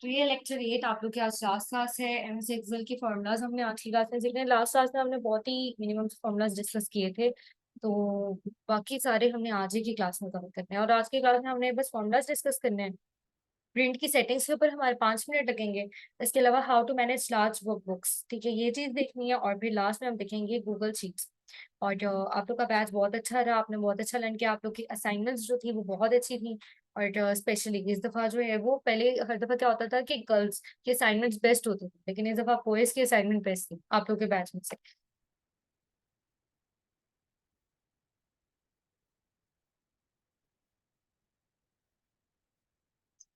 तो ये लेक्चर 8 आप लोग के आज लास्ट क्लास है। एमएस एक्सेल की फार्मूलाज हमने आज की क्लास में सीखे। लास्ट क्लास में हमने बहुत ही मिनिमम फार्मूलाज डिस्कस किए थे, तो बाकी सारे हमने आज ही की क्लास में कवर करने हैं। और आज की क्लास में हमने बस फार्मूलाज डिस्कस करने हैं। प्रिंट की सेटिंग्स के ऊपर हमारे 5 मिनट लगेंगे। इसके अलावा how to manage large workbooks, ठीक है, ये चीज देखनी है। और फिर लास्ट में हम देखेंगे गूगल शीट्स। और आप लोग का बैच बहुत अच्छा रहा, आपने बहुत अच्छा लर्न किया। आप लोग की असाइनमेंट्स जो थी वो बहुत अच्छी थी। और स्पेशली इस दफा जो है वो, पहले हर दफा क्या होता था कि गर्ल्स की असाइनमेंट्स बेस्ट होती थी, लेकिन इस दफा बॉयज की असाइनमेंट बेस्ट थी आप लोग के बैच में से।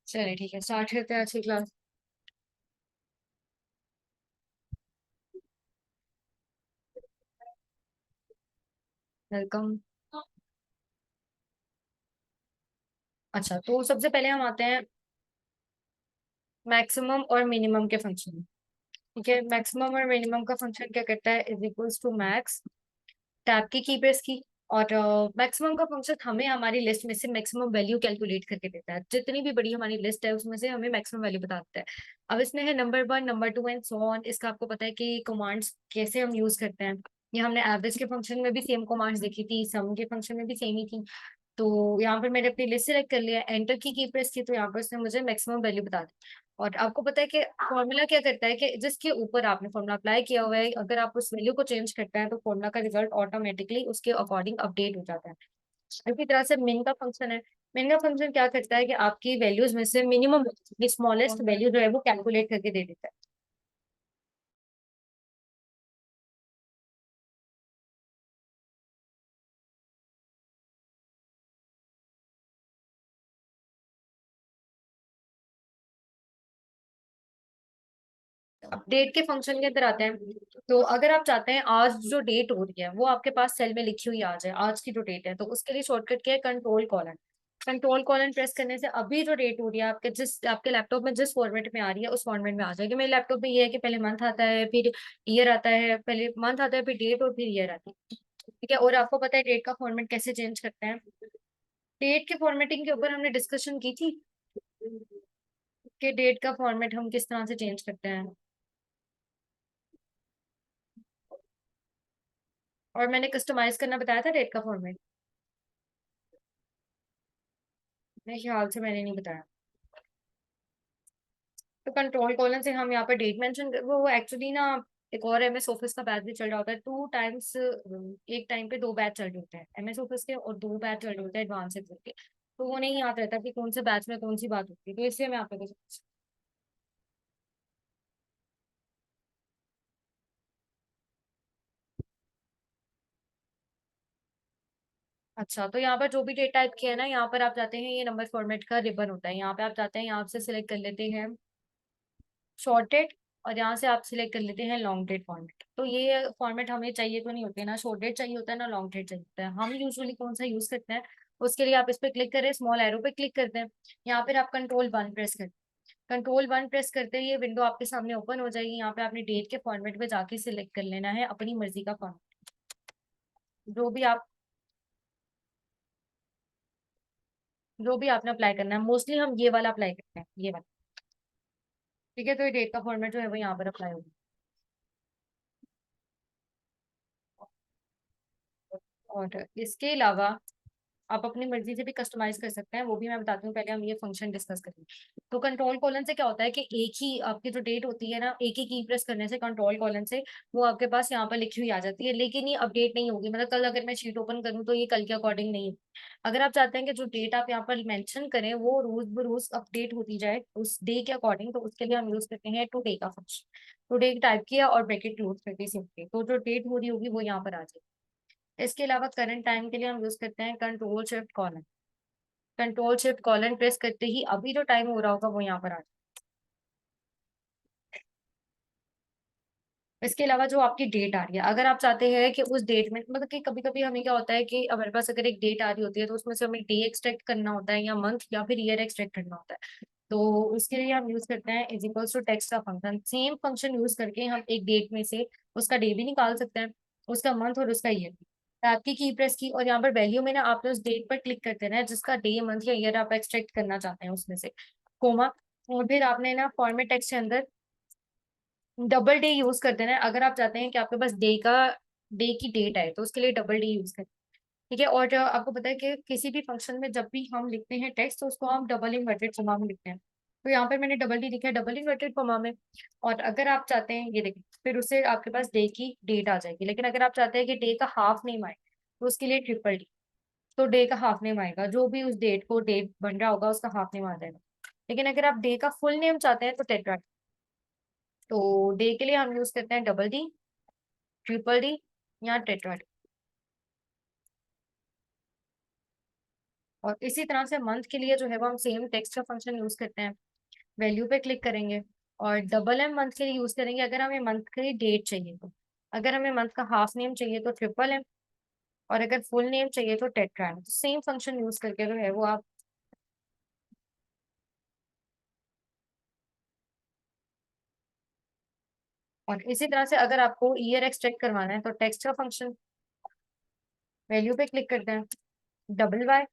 चलिए ठीक है, स्टार्ट करते हैं आज की क्लास। वेलकम। अच्छा, तो सबसे पहले हम आते हैं मैक्सिमम और मिनिमम के फंक्शन। ठीक है, मैक्सिमम और मिनिमम का फंक्शन क्या करता है, is equals to max tab की प्रेस की। और मैक्सिमम का फंक्शन हमें हमारी लिस्ट में से मैक्सिमम वैल्यू कैलकुलेट करके देता है। जितनी भी बड़ी हमारी लिस्ट है उसमें से हमें मैक्सिमम वैल्यू बताता है। अब इसमें है number 1, number 2 and so on. इसका आपको पता है कि कमांड्स कैसे हम यूज करते हैं। ये हमने एवरेज के फंक्शन में भी सेम कमांड्स देखी थी, सम के फंक्शन में भी सेम ही थी। तो यहाँ पर मैंने अपनी लिस्ट सेलेक्ट कर लिया, एंटर की प्रेस की, तो यहाँ पर उसने मुझे मैक्सिमम वैल्यू बता दी। और आपको पता है कि फॉर्मूला क्या करता है कि जिसके ऊपर आपने फॉर्मूला अप्लाई किया हुआ है, अगर आप उस वैल्यू को चेंज करते हैं तो फॉर्मूला का रिजल्ट ऑटोमेटिकली उसके अकॉर्डिंग अपडेट हो जाता है। इसी तरह से मिन का फंक्शन है। मिन का फंक्शन क्या करता है कि आपकी वैल्यूज में से मिनिमम स्मॉलेस्ट वैल्यू जो है वो कैलकुलेट करके दे देता है। अपडेट के फंक्शन के अंदर आते हैं। तो अगर आप चाहते हैं आज जो डेट हो रही है वो आपके पास सेल में लिखी हुई आ जाए, आज की जो डेट है, तो उसके लिए शॉर्टकट क्या है, control colon. Control colon press करने से अभी जो डेट हो रही है आपके लैपटॉप में जिस फॉर्मेट में आ रही है उस फॉर्मेट में आ जाएगी। मेरे लैपटॉप में ये है कि पहले मंथ आता है, फिर ईयर आता है, पहले मंथ आता है, फिर डेट, और फिर ईयर आती है। ठीक है, और आपको पता है डेट का फॉर्मेट कैसे चेंज करते हैं। डेट के फॉर्मेटिंग के ऊपर हमने डिस्कशन की थी कि डेट का फॉर्मेट हम किस तरह से चेंज करते हैं। और मैंने कस्टमाइज करना बताया था डेट का फॉर्मेट। मेरे ख्याल से मैंने नहीं बताया। तो कंट्रोल कॉलन से हम यहाँ पर डेट मेंशन, वो एक्चुअली ना, एक और एमएस ऑफिस का बैच भी चल रहा होता है 2 टाइम्स। एक टाइम पे 2 बैच चल रहे होते हैं एमएस ऑफिस के, और 2 बैच चल रहे होते हैं एडवांस एक्सेल के। तो वो नहीं याद रहता कि कौन से बैच में कौन सी बात होती है, तो इसलिए मैं आप लोगों को। अच्छा, तो यहाँ पर जो भी डेट टाइप किया है ना, यहाँ पर आप जाते हैं, ये नंबर फॉर्मेट का रिबन होता है, यहाँ पे आप जाते हैं, यहाँ से सिलेक्ट कर लेते हैं शॉर्ट डेट। और यहाँ से आप सिलेक्ट कर लेते हैं लॉन्ग डेट फॉर्मेट। तो ये फॉर्मेट हमें चाहिए तो नहीं होते ना, शॉर्ट डेट चाहिए होता है ना लॉन्ग डेट चाहिए होता है। हम यूजुअली कौन सा यूज करते हैं, उसके लिए आप इस पे क्लिक करें, स्मॉल एरो पे क्लिक करते हैं। यहाँ पर आप कंट्रोल 1 प्रेस करते हैं। कंट्रोल 1 प्रेस करते ही ये विंडो आपके सामने ओपन हो जाएगी। यहाँ पे आपने डेट के फॉर्मेट में जाके सिलेक्ट कर लेना है अपनी मर्जी का फॉर्मेट, जो भी आपने अप्लाई करना है। मोस्टली हम ये वाला अप्लाई करते हैं, ये वाला। ठीक है, तो ये डेट का फॉर्मेट जो है वो यहाँ पर अप्लाई होगा। और इसके अलावा आप अपनी मर्जी से भी कस्टमाइज कर सकते हैं, वो भी मैं बताती हूँ, पहले हम ये फंक्शन डिस्कस करेंगे। तो कंट्रोल कॉलन से क्या होता है कि एक ही आपकी जो डेट होती है ना, एक ही की प्रेस करने से कंट्रोल कॉलन से वो आपके पास यहाँ पर लिखी हुई आ जाती है, लेकिन ये अपडेट नहीं होगी। मतलब कल अगर मैं शीट ओपन करूँ तो ये कल के अकॉर्डिंग नहीं होगी। अगर आप चाहते हैं कि जो डेट आप यहाँ पर मेंशन करें वो रोज ब रोज अपडेट होती जाए उस डे के अकॉर्डिंग, तो उसके लिए हम यूज करते हैं टू डे का फंक्शन। टू डे टाइप किया और ब्रैकेट क्लोज करके सिंपली, तो जो डेट हो रही होगी वो यहाँ पर आ जाएगी। इसके अलावा करंट टाइम के लिए हम यूज करते हैं control shift colon. Control shift colon press करते ही अभी जो टाइम हो रहा होगा वो यहाँ पर आ जाए। इसके अलावा जो आपकी डेट आ रही है, अगर आप चाहते हैं कि उस डेट में, मतलब कि कभी कभी हमें क्या होता है कि हमारे पास अगर एक डेट आ रही होती है तो उसमें से हमें डे एक्सट्रैक्ट करना होता है, या मंथ या फिर ईयर एक्सट्रैक्ट करना होता है। तो उसके लिए हम यूज करते हैं इज इक्वल्स टू टेक्स्ट का फंक्शन। सेम फंक्शन यूज करके हम एक डेट में से उसका डे भी निकाल सकते हैं, उसका मंथ और उसका ईयर भी। आपकी की प्रेस की, और यहाँ पर वैल्यू में ना आपने उस डेट पर क्लिक कर देना है जिसका डे, मंथ या ईयर आप एक्सट्रैक्ट करना चाहते हैं उसमें से, कोमा। और फिर आपने ना फॉर्मेट टेक्स्ट के अंदर डबल डे यूज कर देना है। अगर आप चाहते हैं कि आपके पास डे की डेट है तो उसके लिए डबल डे यूज करें। ठीक है। और आपको पता है कि किसी भी फंक्शन में जब भी हम लिखते हैं टेक्स्ट तो उसको हम डबल इन्वर्टेड कॉमा में लिखते हैं। तो यहाँ पर मैंने डबल डी लिखा है डबल इन्वर्टेड कॉमा में। और अगर आप चाहते हैं ये देखिए फिर उससे आपके पास डे की डेट आ जाएगी। लेकिन अगर आप चाहते हैं कि डे का हाफ नेम आए तो उसके लिए ट्रिपल डी। तो डे का हाफ नेम आएगा, जो भी उस डेट को डेट बन रहा होगा उसका हाफ नेम आ जाएगा। लेकिन अगर आप डे का फुल नेम चाहते हैं तो टेट्रा। तो डे के लिए हम यूज करते हैं डबल डी, ट्रिपल डी या टेट्रा। और इसी तरह से मंथ के लिए जो है वो हम सेम टेक्स्ट का फंक्शन यूज करते हैं। वैल्यू पे क्लिक करेंगे और डबल एम मंथ के लिए यूज करेंगे अगर हमें मंथ की डेट चाहिए तो। अगर हमें मंथ का हाफ नेम चाहिए तो ट्रिपल एम। और अगर फुल नेम चाहिए तो टेट्रा एम। तो सेम फंक्शन यूज करके जो है वो आप। और इसी तरह से अगर आपको ईयर एक्सट्रैक्ट करवाना है तो टेक्स्ट का फंक्शन, वैल्यू पे क्लिक करते हैं, डबल वाई,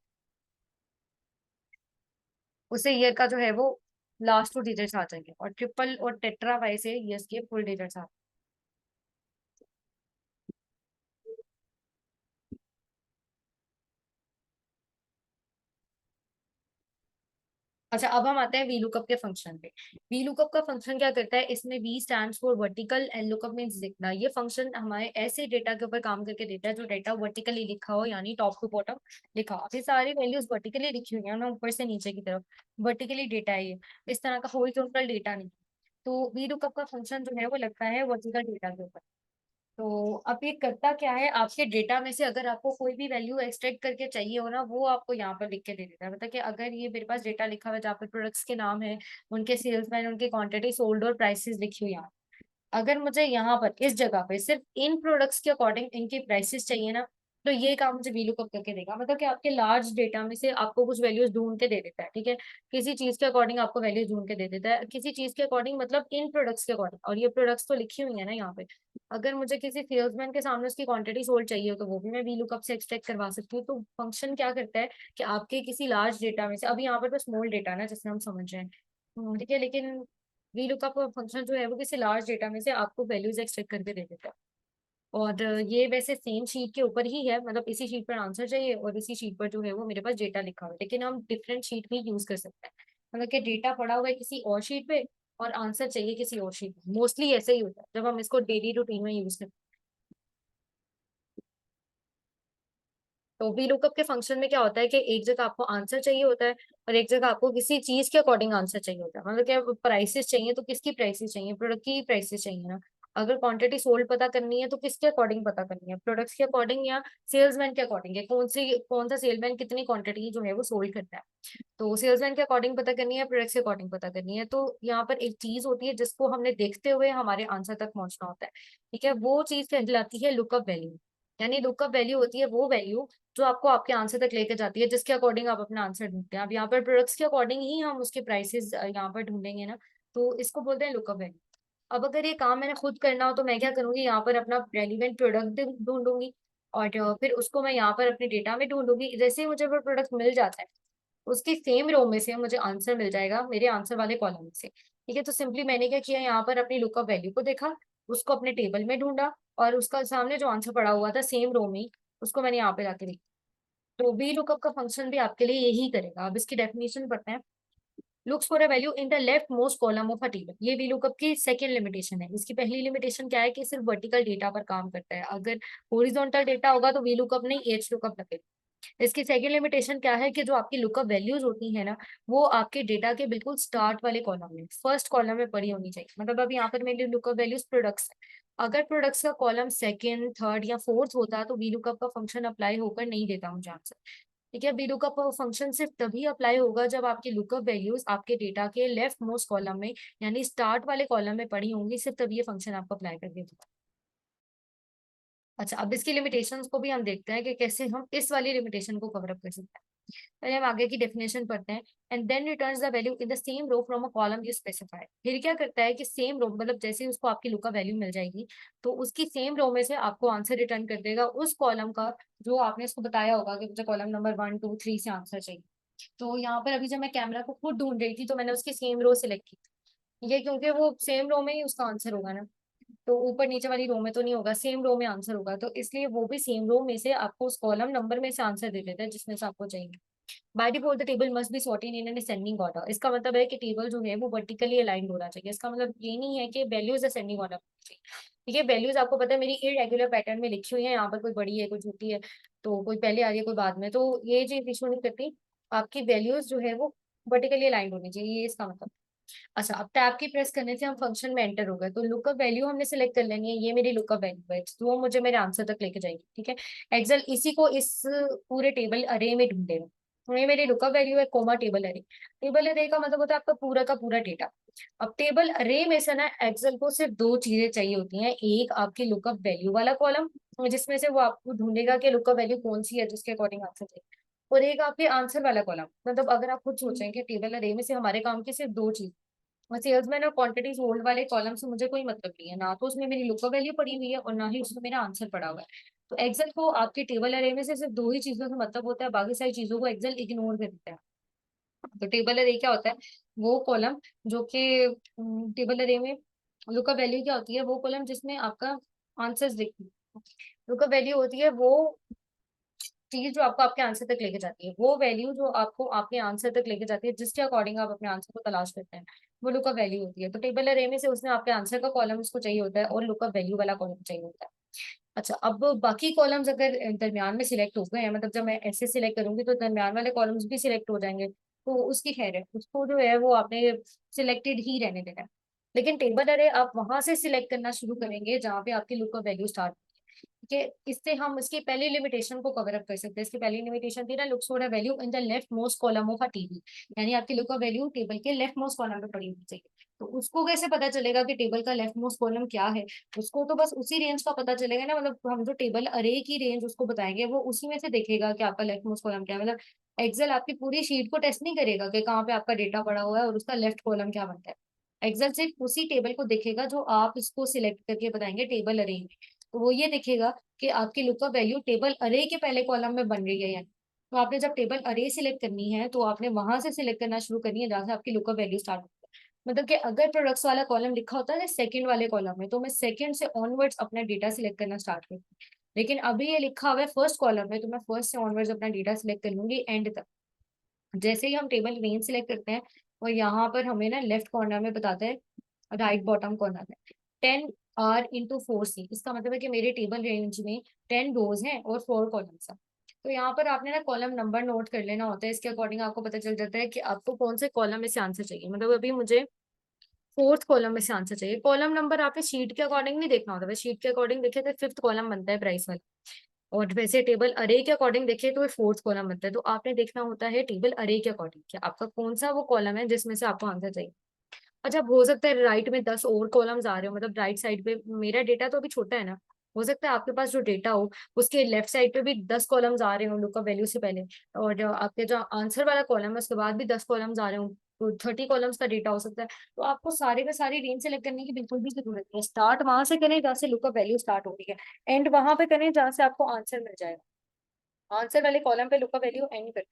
उसे ईयर का जो है वो लास्ट 2 डिजिट्स आ जाएंगे। और ट्रिपल और टेट्रा वाई से ईयर्स के फुल डिजिट्स आ। अच्छा, अब हम आते हैं वी लुकअप के फंक्शन पे। वी लुकअप का फंक्शन क्या करता है, इसमें V stands for vertical and lookup means लिखना। ये फंक्शन हमारे ऐसे डेटा के ऊपर काम करके देता है जो डेटा वर्टिकली लिखा हो, यानी टॉप टू बॉटम लिखा हो। ये सारी वैल्यूज वर्टिकली लिखी हुई है ना, ऊपर से नीचे की तरफ वर्टिकली डेटा है ये। इस तरह का हॉरिजॉन्टल डेटा नहीं। तो वी लुकअप का फंक्शन जो है वो लगता है वर्टिकल डेटा के ऊपर। तो अब ये करता क्या है, आपके डेटा में से अगर आपको कोई भी वैल्यू एक्सट्रैक्ट करके चाहिए हो ना, वो आपको यहाँ पर लिख के दे देता है। मतलब कि अगर ये मेरे पास डेटा लिखा हुआ है जहाँ पर प्रोडक्ट्स के नाम है, उनके सेल्समैन, उनकी क्वांटिटी सोल्ड और प्राइसेस लिखी हुई है, अगर मुझे यहाँ पर इस जगह पे सिर्फ इन प्रोडक्ट्स के अकॉर्डिंग इनकी प्राइसेस चाहिए ना, तो ये काम मुझे वीलुकअप करके देगा। मतलब कि आपके लार्ज डेटा में से आपको कुछ वैल्यूज ढूंढ के दे देता है। ठीक है। किसी चीज के अकॉर्डिंग आपको वैल्यूज ढूंढ के दे देता है, किसी चीज के अकॉर्डिंग मतलब इन प्रोडक्ट्स के अकॉर्डिंग। और ये प्रोडक्ट्स तो लिखी हुई है ना यहाँ पे। अगर मुझे किसी सेल्समैन के सामने उसकी क्वांटिटी सोल्ड चाहिए हो तो वो भी मैं वीलुकअप से एक्सट्रैक्ट करवा सकती हूँ। तो फंक्शन क्या करता है कि आपके किसी लार्ज डेटा में से, अभी यहाँ पर तो स्मॉल डेटा ना जिससे हम समझ रहे हैं, ठीक है, लेकिन वीलुकअप फंक्शन जो है वो किसी लार्ज डेटा में से आपको वैल्यूज एक्सट्रैक्ट करके दे देता है। और ये वैसे सेम शीट के ऊपर ही है, मतलब इसी शीट पर आंसर चाहिए और इसी शीट पर जो है वो मेरे पास डेटा लिखा हुआ है, लेकिन हम डिफरेंट शीट भी यूज कर सकते हैं। मतलब कि डेटा पड़ा हुआ है किसी और शीट पे और आंसर चाहिए किसी और शीट में। मोस्टली ऐसे ही होता है जब हम इसको डेली रूटीन में यूज करते हैं। तो वी लुकअप के फंक्शन में क्या होता है कि एक जगह आपको आंसर चाहिए होता है और एक जगह आपको किसी चीज के अकॉर्डिंग आंसर चाहिए होता है। मतलब क्या प्राइसेस चाहिए तो किसकी प्राइसेस चाहिए, प्रोडक्ट की प्राइसेस चाहिए ना। अगर क्वांटिटी सोल्ड पता करनी है तो किसके अकॉर्डिंग पता करनी है, प्रोडक्ट्स के अकॉर्डिंग या सेल्समैन के अकॉर्डिंग है, कौन सा सेल्समैन कितनी क्वांटिटी जो है वो सोल्ड करता है। तो सेल्समैन के अकॉर्डिंग पता करनी है, प्रोडक्ट्स के अकॉर्डिंग पता करनी है। तो यहाँ पर एक चीज होती है जिसको हमने देखते हुए हमारे आंसर तक पहुंचना होता है। ठीक है। वो चीज कहलाती है लुकअप वैल्यू। यानी लुकअप वैल्यू होती है वो वैल्यू जो आपको आपके आंसर तक लेकर जाती है, जिसके अकॉर्डिंग आप अपना आंसर ढूंढते हैं। अब यहाँ पर प्रोडक्ट्स के अकॉर्डिंग ही हम उसके प्राइसेस यहाँ पर ढूंढेंगे ना, तो इसको बोलते हैं लुकअप वैल्यू। अब अगर ये काम मैंने खुद करना हो तो मैं क्या करूंगी, यहाँ पर अपना रेलिवेंट प्रोडक्ट ढूंढूंगी और फिर उसको मैं यहाँ पर अपने डेटा में ढूंढूंगी। जैसे ही मुझे वो प्रोडक्ट मिल जाता है उसकी सेम रो में से मुझे आंसर मिल जाएगा मेरे आंसर वाले कॉलम से। ठीक है। तो सिंपली मैंने क्या किया, यहाँ पर अपनी लुकअप वैल्यू को देखा, उसको अपने टेबल में ढूंढा और उसका सामने जो आंसर पड़ा हुआ था सेम रो में ही, उसको मैंने यहाँ पे जाके लिखा। तो वी लुकअप का फंक्शन भी आपके लिए यही करेगा। अब इसकी डेफिनेशन पढ़ते हैं। Looks for a value in the left most column of a table, ये वी लुकअप की सेकंड लिमिटेशन है। इसकी पहली लिमिटेशन क्या है कि सिर्फ वर्टिकल डेटा पर काम करता है। अगर हॉरिजॉन्टल डेटा होगा तो वी लुकअप नहीं एच लुकअप लगेगा। इसकी सेकंड लिमिटेशन क्या है कि जो आपकी लुकअप वैल्यूज होती है ना, वो आपके डेटा के बिल्कुल स्टार्ट वाले कॉलम में, फर्स्ट कॉलम में पड़ी होनी चाहिए। मतलब अभी यहाँ पर मेरी लुकअप वैल्यूज प्रोडक्ट्स है, अगर प्रोडक्ट्स का कॉलम सेकंड, थर्ड या फोर्थ होता तो वी लुकअप का फंक्शन अप्लाई होकर नहीं देता मुझे आंसर। ठीक है। वी लुकअप फंक्शन सिर्फ तभी अप्लाई होगा जब आपकी लुकअप वैल्यूज आपके डेटा के लेफ्ट मोस्ट कॉलम में, यानी स्टार्ट वाले कॉलम में पड़ी होंगी, सिर्फ तभी ये फंक्शन आपको अप्लाई कर देगा। अच्छा, अब इसकी लिमिटेशंस को भी हम देखते हैं कि कैसे हम इस वाली लिमिटेशन को कवर अप कर सकते हैं। पहले हम आगे की डेफिनेशन पढ़ते हैं। And then returns the value in the same row from a column you specify. फिर क्या करता है कि सेम रो, मतलब जैसे ही उसको आपकी लुकअप वैल्यू मिल जाएगी तो उसकी सेम रो में से आपको आंसर रिटर्न कर देगा उस कॉलम का जो आपने इसको बताया होगा कि मुझे कॉलम नंबर 1 2 3 से आंसर चाहिए। तो यहाँ पर अभी जब मैं कैमरा को खुद ढूंढ रही थी तो मैंने उसकी सेम रो सिलेक्ट की, ठीक है, क्योंकि वो सेम रो में ही उसका आंसर होगा ना, तो ऊपर नीचे वाली रो में तो नहीं होगा, सेम रो में आंसर होगा, तो इसलिए वो भी सेम रो में से आपको उस कॉलम नंबर में से आंसर दे देता है जिसमें से आपको चाहिए। By default the table must be sorted in an ascending order. इसका मतलब है कि टेबल जो है वो वर्टिकली अलाइंड होना चाहिए। इसका मतलब ये नहीं है कि वैल्यूज असेंडिंग ऑर्डर चाहिए, ठीक है। वैल्यूज आपको पता है मेरी इरेगुलर पैटर्न में लिखी हुई है, यहाँ पर कोई बड़ी है कोई छोटी है, तो कोई पहले आ रही है कोई बाद में, तो ये चीज इशू नहीं करती। आपकी वैल्यूज जो है वो वर्टिकली अलाइंड होनी चाहिए, ये इसका मतलब। अच्छा, अब टैब की प्रेस करने से हम फंक्शन में एंटर हो गए, तो लुकअप वैल्यू हमने सिलेक्ट कर लेनी है, ये मेरी लुकअप वैल्यू है, तो वो मुझे मेरे आंसर तक लेके जाएगी, ठीक है। एक्सेल इसी को इस पूरे टेबल अरे में ढूंढेगा। तो ये मेरी लुकअप वैल्यू है, कोमा टेबल अरे। टेबल अरे का मतलब होता है आपका पूरा का पूरा डेटा। अब टेबल अरे में से ना एक्सेल को सिर्फ दो चीजें चाहिए होती हैं, एक आपकी लुकअप वैल्यू वाला कॉलम, जिसमें से वो आपको ढूंढेगा कि लुकअप वैल्यू कौन सी है जिसके अकॉर्डिंग आंसर चाहिए, और एक आपके आंसर वाला कॉलम। मतलब अगर आप खुद सोचें कि टेबल अरे में से हमारे काम की सिर्फ दो चीज, और सेल्समैन और क्वांटिटीज होल्ड वाले कॉलम से मुझे कोई मतलब नहीं है, ना तो उसमें मेरी लुक वैल्यू पड़ी हुई है और ना ही उसमें मेरा आंसर पड़ा हुआ है। तो एक्सेल को आपके टेबल अरे में से सिर्फ दो ही चीजों से मतलब होता है, बाकी सारी चीजों को एक्सेल इग्नोर कर देता है। तो टेबल अरे क्या होता है, वो कॉलम जो कि टेबल अरे में लुकअप वैल्यू क्या होती है, वो कॉलम जिसमें आपका आंसर्स दिखती है। लुकअप वैल्यू होती है वो चीज जो आपको आपके आंसर तक लेके जाती है, वो वैल्यू जो आपको आपके आंसर तक लेके जाती है, जिसके अकॉर्डिंग आप अपने आंसर को तलाश करते हैं, वो लुकअप वैल्यू होती है। तो टेबल अरे में से उसने आपके आंसर का कॉलम उसको चाहिए होता है और लुकअप वैल्यू वाला कॉलम चाहिए होता है। अच्छा, अब बाकी कॉलम्स अगर दरमियान में सिलेक्ट हो गए हैं, मतलब जब मैं ऐसे सिलेक्ट करूंगी तो दरमियान वाले कॉलम्स भी सिलेक्ट हो जाएंगे, तो उसकी खैर है, उसको जो है वो आपने सिलेक्टेड ही रहने देना है। लेकिन टेबल अरे आप वहां से सिलेक्ट करना शुरू करेंगे जहाँ पे आपकी लुकअप वैल्यू स्टार्ट, कि इससे हम इसकी पहली लिमिटेशन को कवर अप कर सकते हैं। इसकी पहली लिमिटेशन थी ना, looks for a value in the left most column of a table, यानी आपकी लुक ऑफ वैल्यू टेबल के लेफ्ट मोस्ट कॉलम पे पड़ी होनी चाहिए। तो उसको कैसे पता चलेगा कि टेबल का लेफ्ट मोस्ट कॉलम क्या है, उसको तो बस उसी रेंज का पता चलेगा ना, मतलब हम जो टेबल अरे की रेंज उसको बताएंगे वो उसी में से देखेगा कि आपका लेफ्ट मोस्ट कॉलम क्या है। मतलब एक्सेल आपकी पूरी शीट को टेस्ट नहीं करेगा कि कहाँ पे आपका डेटा पड़ा हुआ है और उसका लेफ्ट कॉलम क्या बनता है। एक्सेल सिर्फ उसी टेबल को देखेगा जो आप इसको सिलेक्ट करके बताएंगे टेबल अरे में, तो वो ये देखेगा कि आपकी लुकअप वैल्यू टेबल अरे के पहले कॉलम में बन रही है या नहीं। तो आपने जब टेबल अरे सिलेक्ट करनी है तो आपने वहां से सिलेक्ट करना शुरू करनी है जहां से आपकी लुकअप वैल्यू स्टार्ट होती है। मतलब कि अगर प्रोडक्ट्स वाला कॉलम लिखा होता है सेकंड वाले कॉलम में, तो मैं सेकंड से ऑनवर्ड्स अपना डेटा सिलेक्ट करना स्टार्ट करूँ। लेकिन अभी ये लिखा हुआ है फर्स्ट कॉलम में, तो मैं फर्स्ट से ऑनवर्ड्स अपना डेटा सिलेक्ट कर लूंगी एंड तक। जैसे ही हम टेबल रेंज सिलेक्ट करते हैं और यहाँ पर हमें ना लेफ्ट कॉर्नर में बताता है, राइट बॉटम कॉर्नर में 10R into 4C, इसका मतलब है कि मेरे टेबल रेंज में 10 रोज हैं और 4 कॉलम्स हैं। तो यहाँ पर आपने ना कॉलम नंबर नोट कर लेना होता है, इसके अकॉर्डिंग आपको पता चल जाता है कि आपको कौन से कॉलम में से आंसर चाहिए। मतलब अभी मुझे फोर्थ कॉलम में से आंसर चाहिए। कॉलम नंबर आपने शीट के अकॉर्डिंग नहीं देखना होता है, शीट के अकॉर्डिंग देखे तो फिफ्थ कॉलम बनता है प्राइस वाला, और वैसे टेबल अरे के अकॉर्डिंग देखे तो फोर्थ कॉलम बनता है। तो आपने देखना होता है टेबल अरे के अकॉर्डिंग कि आपका कौन सा वो कॉलम है जिसमें से आपको आंसर चाहिए। अच्छा, अब हो सकता है राइट में 10 और कॉलम्स आ रहे हो, मतलब राइट साइड पे मेरा डेटा तो अभी छोटा है ना, हो सकता है आपके पास जो डेटा हो उसके लेफ्ट साइड पे भी 10 कॉलम्स आ रहे हो लुकअप वैल्यू से पहले, और जो आपके जो आंसर वाला कॉलम है उसके बाद भी 10 कॉलम्स आ रहे हो, तो 30 कॉलम्स का डेटा हो सकता है। तो आपको सारे का सारी रेंज सेलेक्ट करने की बिल्कुल भी जरूरत नहीं है। स्टार्ट वहां से करें जहाँ से लुकअप वैल्यू स्टार्ट हो रही है, एंड वहां पे करें जहाँ से आपको आंसर मिल जाएगा। आंसर वाले कॉलम पे लुकअप वैल्यू एंड कर,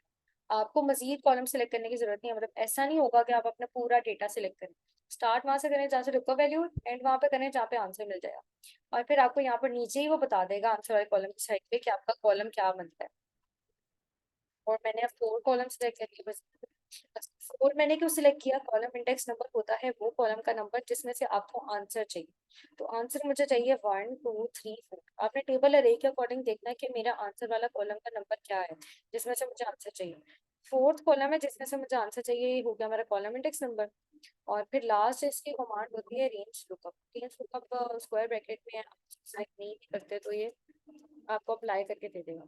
आपको मजीद कॉलम सेलेक्ट करने की जरूरत नहीं है। मतलब ऐसा नहीं होगा कि आप अपना पूरा डेटा सिलेक्ट करें। स्टार्ट वहां से करें जहाँ से लुकअप वैल्यू, एंड वहां पे करें जहाँ पे आंसर मिल जाएगा, और फिर आपको यहाँ पर नीचे ही वो बता देगा आंसर वाले कॉलम की साइड पे कि आपका कॉलम क्या बनता है। और मैंने अब 4 कॉलम सिलेक्ट कर लिए बस। 4 मैंने क्यों सिलेक्ट किया, कॉलम इंडेक्स नंबर होता है वो कॉलम का नंबर जिसमें से आपको आंसर चाहिए। तो आंसर मुझे चाहिए 1 2 3 4। आपने टेबल अरे के अकॉर्डिंग देखना है कि मेरा आंसर वाला कॉलम का नंबर क्या है जिसमें से मुझे आंसर चाहिए। फोर्थ कॉलम है जिसमें से मुझे आंसर चाहिए, ये हो गया मेरा कॉलम इंडेक्स नंबर। और फिर लास्ट इसकी कमांड होती है range lookup. Range lookup square bracket में आप नहीं करते तो ये आपको अप्लाई करके दे देगा।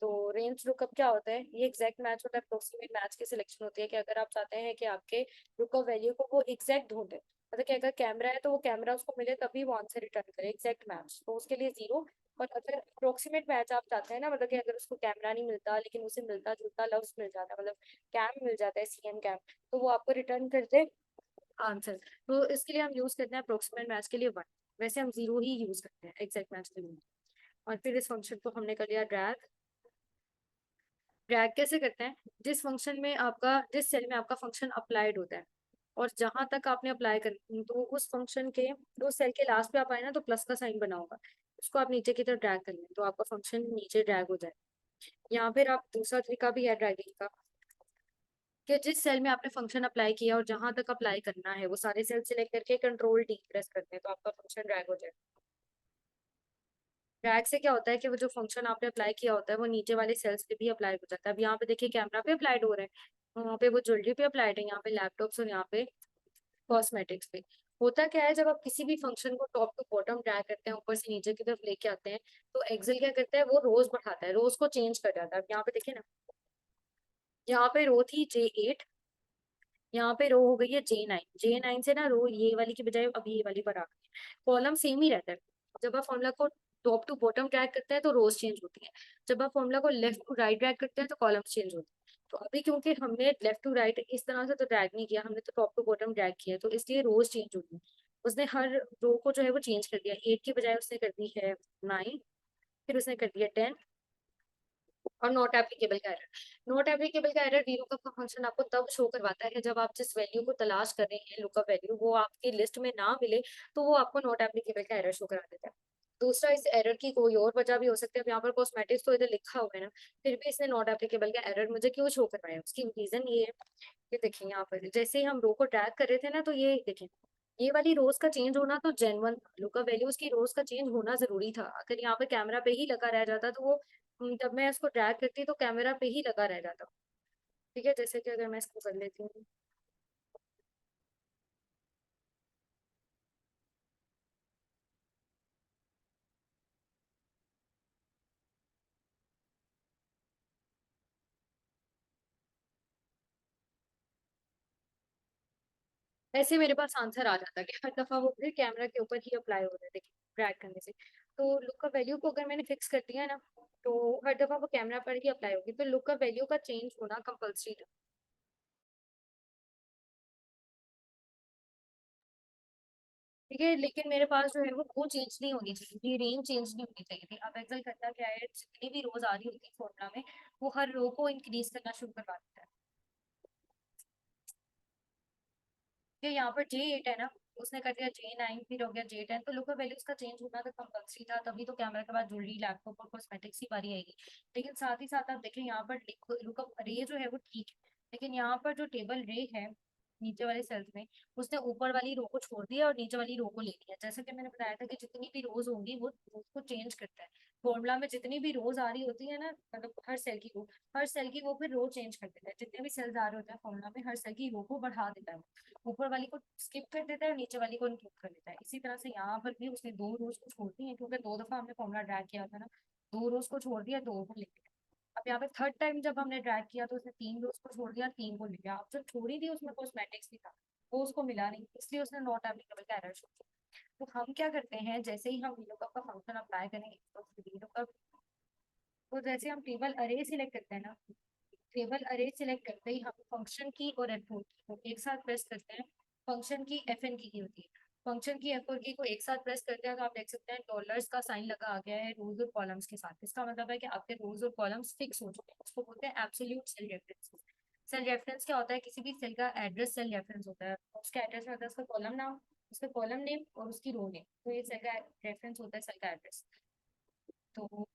तो रेंज लुकअप क्या होता है, ये एग्जैक्ट मैच होता है, अप्रोक्सीमेट मैच की सिलेक्शन होती है कि अगर आप चाहते हैं कि आपके लुकअप वैल्यू को वो एग्जैक्ट ढूंढे, मतलब कि अगर कैमरा है तो वो कैमरा उसको मिले तभी वो आंसर रिटर्न करे, एग्जैक्ट मैच तो उसके लिए 0। और अगर अप्रोक्सीमेट मैच आप चाहते हैं ना, मतलब कि अगर उसको कैमरा नहीं मिलता लेकिन उसे मिलता जुलता लफ्ज मिल जाता है, मतलब कैम मिल जाता है, CM कैम, तो वो आपको रिटर्न कर दे आंसर। तो इसके लिए हम यूज करते हैं अप्रोक्सीमेट मैच के लिए 1, वैसे हम 0 ही यूज करते हैं एग्जैक्ट मैच के लिए। और फिर इस फंक्शन को हमने कर लिया ड्रैग, ड्रैग कैसे करते हैं? जिस सेल में आपका फंक्शन अप्लाइड होता है और जहां तक आपने अप्लाई कर, तो उस फंक्शन के, तो सेल के लास्ट पे आप आए ना तो प्लस का साइन बना होगा, उसको आप नीचे की तरफ ड्रैग कर लें तो आपका फंक्शन नीचे ड्रैग हो जाए। यहाँ फिर आप दूसरा तरीका भी है ड्रैगिंग का, कि जिस सेल में आपने फंक्शन अप्लाई किया और जहां तक अप्लाई करना है वो सारे सेल सिलेक्ट करके कंट्रोल डी प्रेस करते हैं तो आपका फंक्शन ड्रैग हो जाए। ड्रैग से क्या होता है कि वो जो फंक्शन आपने अप्लाई किया होता है वो नीचे वाले सेल्स पे भी अप्लाई हो जाता है। अब यहाँ पे देखिए कैमरा पे अप्लाइड हो रहा है, वहाँ पे वो ज्वेलरी पे अप्लाइड है, यहाँ पे लैपटॉप्स और यहाँ पे कॉस्मेटिक्स पे। होता क्या है, जब आप किसी भी फंक्शन को टॉप टू बॉटम ड्रैग करते हैं, ऊपर से नीचे की तरफ लेके आते हैं, तो एक्सेल क्या करता है, वो रोज बढ़ाता है, रोज को चेंज कर जाता है। अब यहाँ पे देखिए ना, यहाँ पे रो थी J8, यहाँ पे रो हो गई है J9, J9 से ना रो ये वाली की बजाय अब ये वाली पर आ गई है। कॉलम सेम ही रहता है। जब आप फॉर्मूला को टॉप टू बॉटम ड्रैग करते हैं तो रोज चेंज होती है, जब आप फॉर्मूला को लेफ्ट टू राइट ड्रैग करते हैं तो कॉलम्स चेंज होते हैं। तो अभी क्योंकि हमने लेफ्ट टू राइट इस तरह से तो ड्रैग नहीं किया, हमने तो टॉप टू बॉटम ड्रैग किया, तो इसलिए रोज चेंज होती है। उसने हर रो को जो है वो चेंज कर दिया, 8 की बजाय उसने कर दी है 9, फिर उसने कर दिया 10। और नॉट एप्लीकेबल का एरर, नॉट एप्लीकेबल का एरर वीलुकअप का फंक्शन आपको तब शो करवाता है जब आप जिस वैल्यू को तलाश कर रहे हैं, लुकअप वैल्यू, वो आपकी लिस्ट में ना मिले, तो वो आपको नॉट एप्लीकेबल का एरर शो करा देता है। दूसरा, इस एरर की कोई और वजह भी हो सकती है। अब यहाँ पर कॉस्मेटिक्स तो इधर लिखा हुआ है ना, फिर भी इसने नॉट एप्लीकेबल का एरर मुझे क्यों शो करवाया, उसकी रीजन ये है कि देखिए यहाँ पर जैसे ही हम रो को ट्रैक कर रहे थे ना, तो ये देखिए, ये वाली रोज का चेंज होना तो जेन्युइन था, लुकअप वैल्यूज की रोज का चेंज होना जरूरी था। अगर यहाँ पे कैमरा पे ही लगा रह जाता तो वो, जब मैं इसको ड्रैग करती तो कैमरा पे ही लगा रह जाता। ठीक है, जैसे कि अगर मैं इसको कर लेती हूँ, ऐसे मेरे पास आंसर आ जाता कि हर दफा वो फिर कैमरा के ऊपर ही अप्लाई हो रहा है, देखिए ड्रैग करने से। तो लुक का वैल्यू को अगर मैंने फिक्स कर दिया ना, तो हर दफा वो कैमरा पर ही अप्लाई होगी, तो लुक का वैल्यू का चेंज होना कंपल्सरी था। ठीक है, लेकिन मेरे पास जो है वो चेंज नहीं होनी चाहिए, ये रेंज चेंज नहीं होनी चाहिए थी। अब एक्सेल करता क्या है, जितनी भी रोज आ रही होती है फॉर्मूला में, वो हर रो को इंक्रीज करना शुरू करवा देता है। ये यहाँ पर J8 है ना, उसने कर दिया J9, फिर हो गया J10, तो लुक वैल्यूज का चेंज होना तो कंपल्सरी था, तभी तो कैमरा के बाद ज्वेलरी, लैपटॉप और कॉस्मेटिक्स की बारी आएगी। लेकिन साथ ही साथ आप देखें यहाँ पर लुकअप रे जो है वो ठीक है, लेकिन यहाँ पर जो टेबल रे है नीचे वाले सेल्स में, उसने ऊपर वाली रो को छोड़ दिया और नीचे वाली रो को ले लिया। जैसे कि मैंने बताया था कि जितनी भी रोज होंगी वो उसको चेंज करता है। फॉर्मूला में जितनी भी रोज आ रही होती है ना, मतलब हर सेल की रो, हर सेल की वो फिर रो चेंज कर देता है। जितने भी सेल्स आ रहे होते हैं फॉर्मूला में, हर सेल की रो को बढ़ा देता है, ऊपर वाली को स्किप कर देता है और नीचे वाली को इंक्लूड कर देता है। इसी तरह से यहाँ पर भी उसने दो रोज को छोड़ दी है, क्योंकि दो दफा हमने फॉर्मूला ड्रैग किया था ना, दो रोज को छोड़ दिया, दो को ले लिया। अब यहाँ पे थर्ड टाइम जब हमने ड्रैग किया तो उसने तीन रोज को छोड़ दिया, तीन को ले लिया। अब जो छोड़ी थी उसमें कॉस्मेटिक्स भी था, वो उसको मिला नहीं, इसलिए उसने नॉट एप्लीकेबल का एरर शो किया। तो हम क्या करते हैं, जैसे ही हम VLOOKUP का फंक्शन अप्लाई करेंगे तो VLOOKUP, तो जैसे हम टेबल अरे सिलेक्ट करते हैं ना, टेबल अरे सिलेक्ट करते ही हम फंक्शन की और F4 की को एक साथ प्रेस करते हैं। फंक्शन की FN की होती है, फंक्शन की F4 की को एक साथ प्रेस करते हैं तो आप देख सकते हैं डॉलर्स का साइन लगा आ गया है रोज और कॉलम्स के साथ। इसका मतलब है कि आपके रोज और कॉलम्स फिक्स हो चुके हैं, उसको बोलते हैं absolute cell reference. Cell reference क्या होता है, किसी भी सेल का एड्रेस सेल रेफरेंस होता है, उसका एड्रेस में होता है उसका कॉलम नाम, उसका कॉलम नेम और उसकी रो नेम, तो ये सेल का रेफरेंस होता है, सेल का एड्रेस। तो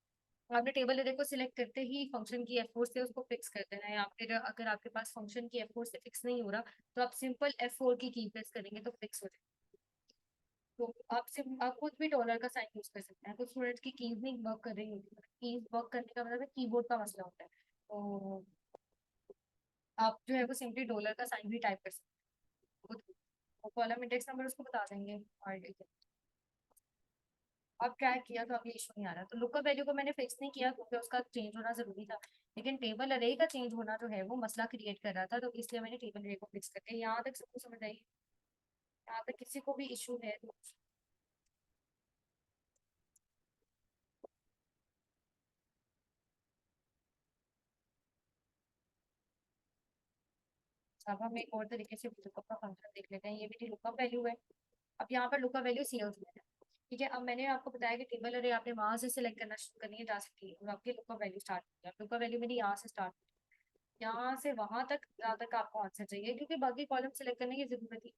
आपने टेबल एरे को सिलेक्ट करते ही फंक्शन की F4 से उसको फिक्स कर देना है, या फिर अगर आपके पास फंक्शन की F4 से फिक्स नहीं हो रहा तो आप सिंपल F4 की प्रेस करेंगे तो फिक्स हो जाएगा। तो आप खुद भी डॉलर का साइन यूज कर सकते हैं, कुछ स्टूडेंट्स की कीज नहीं वर्क कर रही होती है, कीज वर्क करने का मतलब है कीबोर्ड का मसला होता है, तो आप जो है वो सिंपली डॉलर का साइन भी टाइप कर सकते हैं, कॉलम इंडेक्स नंबर उसको बता देंगे और अब ट्रैक किया तो अभी इशू नहीं आ रहा। तो लुकअप वैल्यू को मैंने फिक्स नहीं किया क्योंकि उसका चेंज होना जरूरी था, लेकिन टेबल अरे का चेंज होना जो है वो मसला क्रिएट कर रहा था, तो इसलिए मैंने टेबल अरे को फिक्स कर दिया। यहाँ तक सबको समझ आई? यहाँ तक किसी को भी इशू है तो अब हम एक और तरीके से लुकअप का फंक्शन देख लेते हैं। ये भी लुकअप वैल्यू है। अब यहाँ पर लुकअप वैल्यू सेल्स में है, ठीक है, अब मैंने आपको बताया कि टेबल अरे आपने वहां से सिलेक्ट करना शुरू करनी है जहाँ से की और आपकी लुकअप वैल्यू स्टार्ट होगी। अब लुकअप वैल्यू मेरी यहाँ से स्टार्ट होगी, यहाँ से वहां तक जहाँ तक आपको आंसर चाहिए, क्योंकि बाकी कॉलम सिलेक्ट करने की जरूरत थी।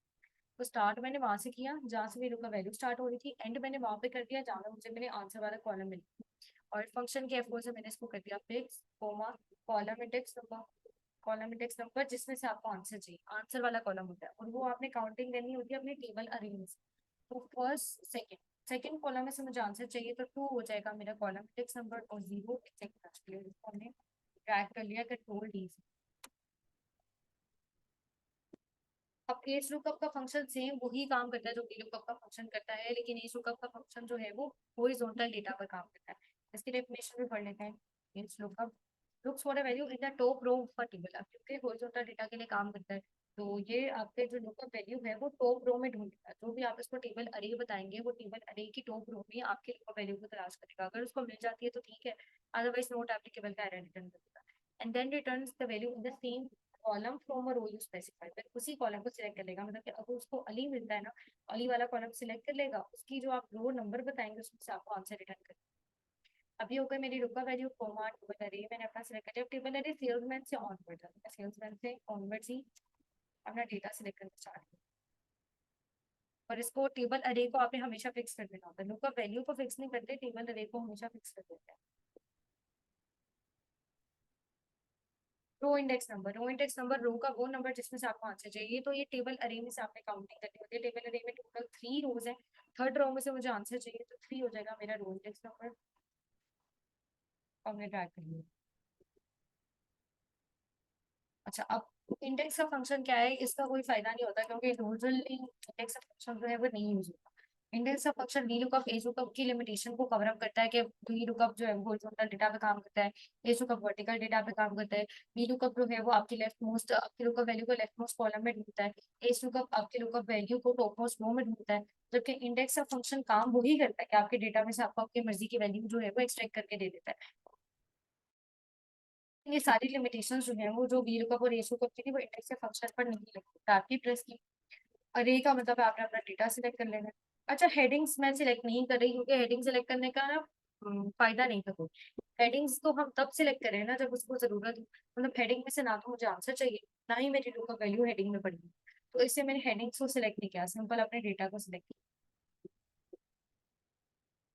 तो स्टार्ट मैंने वहां से किया जहाँ से मेरी लुकअप वैल्यू स्टार्ट हो रही थी, एंड मैंने वहां पे कर दिया जहाँ पे मुझे मेरे आंसर वाला कॉलम मिला। और फंक्शन के F4 से मैंने इसको कर दिया fix, comma, column index number, column index number जिसमें से आपको आंसर चाहिए, आंसर वाला कॉलम होता है, और वो आपने काउंटिंग करनी होती है अपने टेबल अरे में से। तो फर्स्ट सेकंड, सेकंड कॉलम में से मुझे आंसर चाहिए, तो 2 हो जाएगा मेरा कॉलम इंडेक्स नंबर, और 0 एग्जैक्ट जिसको हमने ट्रैक कर लिया कंट्रोल डी से। अब केस लुकअप का फंक्शन सेम वही काम करता है जो वी लुकअप का फंक्शन करता है, लेकिन एज लुकअप का फंक्शन जो है वो हॉरिजॉन्टल डेटा पर काम करता है। इसकी डेफिनेशन भी पढ़ लेते हैं। Case lookup looks for a value in the top row of a table। अब क्योंकि हॉरिजॉन्टल डेटा के लिए काम करता है, तो ये आपके जो लुकअप वैल्यू है वो टॉप रो में ढूंढेगा। जो भी आप इसको टेबल अरे बताएंगे वो टेबल अरे की टॉप रो में आपके लुकअप वैल्यू को तलाश करेगा। अगर उसको मिल जाती है तो ठीक है, अदरवाइज नॉट एप्लीकेबल का एरर रिटर्न करेगा। And then returns the value in the same column from a row you specify. फिर उसी कॉलम को सिलेक्ट कर लेगा, मतलब कि अगर उसको अली मिलता है ना, अली वाला कॉलम सिलेक्ट कर लेगा, उसकी जो आप रो नंबर बताएंगे उसमें से आपको आंसर रिटर्न करेगा। अभी हो गई मेरी रुका वैल्यू कोमा टेबल अरे, मैंने अपना सिलेक्ट कर लिया। टेबल अरे सेल्समैन से ऑनवर्ड है, सेल्समैन से ऑनवर्ड ही अपना डेटा सिलेक्ट करना स्टार्ट किया। और इसको टेबल अरे को आपने हमेशा फिक्स कर देना होता है, लुकअप वैल्यू को फिक्स नहीं करते, टेबल अरे को हमेशा फिक्स कर देते हैं। रो इंडेक्स नंबर रो का वो नंबर जिसमें से आपको आंसर चाहिए। तो ये टेबल अरे में से आपने काउंटिंग करनी होती है। टेबल अरे में टोटल 3 रोज है, थर्ड रो में से मुझे आंसर चाहिए, तो 3 हो जाएगा मेरा रो इंडेक्स नंबर। और मैं ट्रैक कर लिया। अच्छा, अब इंडेक्स का फंक्शन क्या है, इसका कोई फायदा नहीं होता, क्योंकि यूजुअली इंडेक्स का फंक्शन जो है वो नहीं यूज होता। इंडेक्स का function V lookup H lookup की लिमिटेशन को कवर अप करता है कि वी लुकअप जो है वो हॉरिजॉन्टल डेटा पे काम करता है, एज लुकअप वर्टिकल डेटा पे काम करता है। वी लुकअप जो है वो आपकी लेफ्ट मोस्ट आपकी लुकअप वैल्यू को लेफ्ट मोस्ट कॉलम में ढूंढता है, एज लुकअप आपकी लुकअप वैल्यू को टॉप मोस्ट रो में ढूंढता है। जबकि इंडेक्स का फंक्शन काम वही करता है कि आपके डेटा में से आपको आपकी मर्जी की वैल्यू जो है वो एक्सट्रैक्ट करके दे देता है। ये सारी लिमिटेशंस जो है वो जो वी लुकअप और एज लुकअप की थी वो इंडेक्स के फंक्शन पर नहीं लगती। आपकी प्रेस की अरे का मतलब है आपने अपना डेटा सिलेक्ट कर लेना है। अच्छा, हेडिंग्स मैं सिलेक्ट नहीं कर रही क्योंकि हेडिंग सिलेक्ट करने का ना फायदा नहीं था कोई। हेडिंग्स तो हम तब सिलेक्ट करें ना जब उसको जरूरत हो, मतलब हेडिंग में से ना तो मुझे आंसर चाहिए, ना ही मेरी लुकअप वैल्यू हेडिंग में पड़ी है। तो इससे मैंने हेडिंग्स को सिलेक्ट नहीं किया, सिंपल अपने डेटा को सिलेक्ट।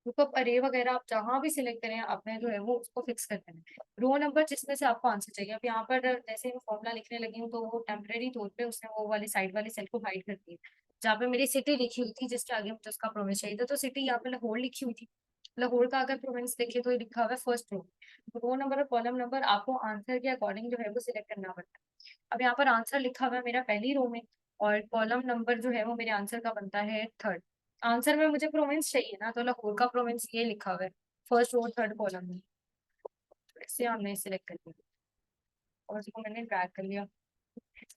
लुकअप अरे वगैरह आप जहां भी सिलेक्ट करें आपने जो है वो उसको फिक्स कर देना है। रो नंबर जिसमें से आपको आंसर चाहिए, अब यहाँ पर जैसे मैं फॉर्मूला लिखने लगी हूँ तो वो टेम्परेरी तौर पे उसने वो वाली साइड वाली सेल को हाइड कर दी। जहाँ पे मेरी सिटी लिखी हुई थी जिसके आगे मुझे उसका प्रोविंस चाहिए था, तो सिटी यहाँ पे लाहौर लिखी हुई थी। लाहौर का अगर प्रोविंस देखे तो ये लिखा हुआ है फर्स्ट रो। तो रो नंबर और कॉलम नंबर आपको आंसर के अकॉर्डिंग जो है वो सिलेक्ट करना पड़ता है। अब यहाँ पर आंसर लिखा हुआ है मेरा पहली रो में, और कॉलम नंबर जो है वो मेरे आंसर का बनता है थर्ड। आंसर में मुझे प्रोविंस चाहिए ना, तो लाहौर का प्रोविंस ये लिखा हुआ है फर्स्ट और थर्ड कॉलम में। तो इससे हमने सिलेक्ट कर लिया और इसको मैंने ड्रैग कर लिया।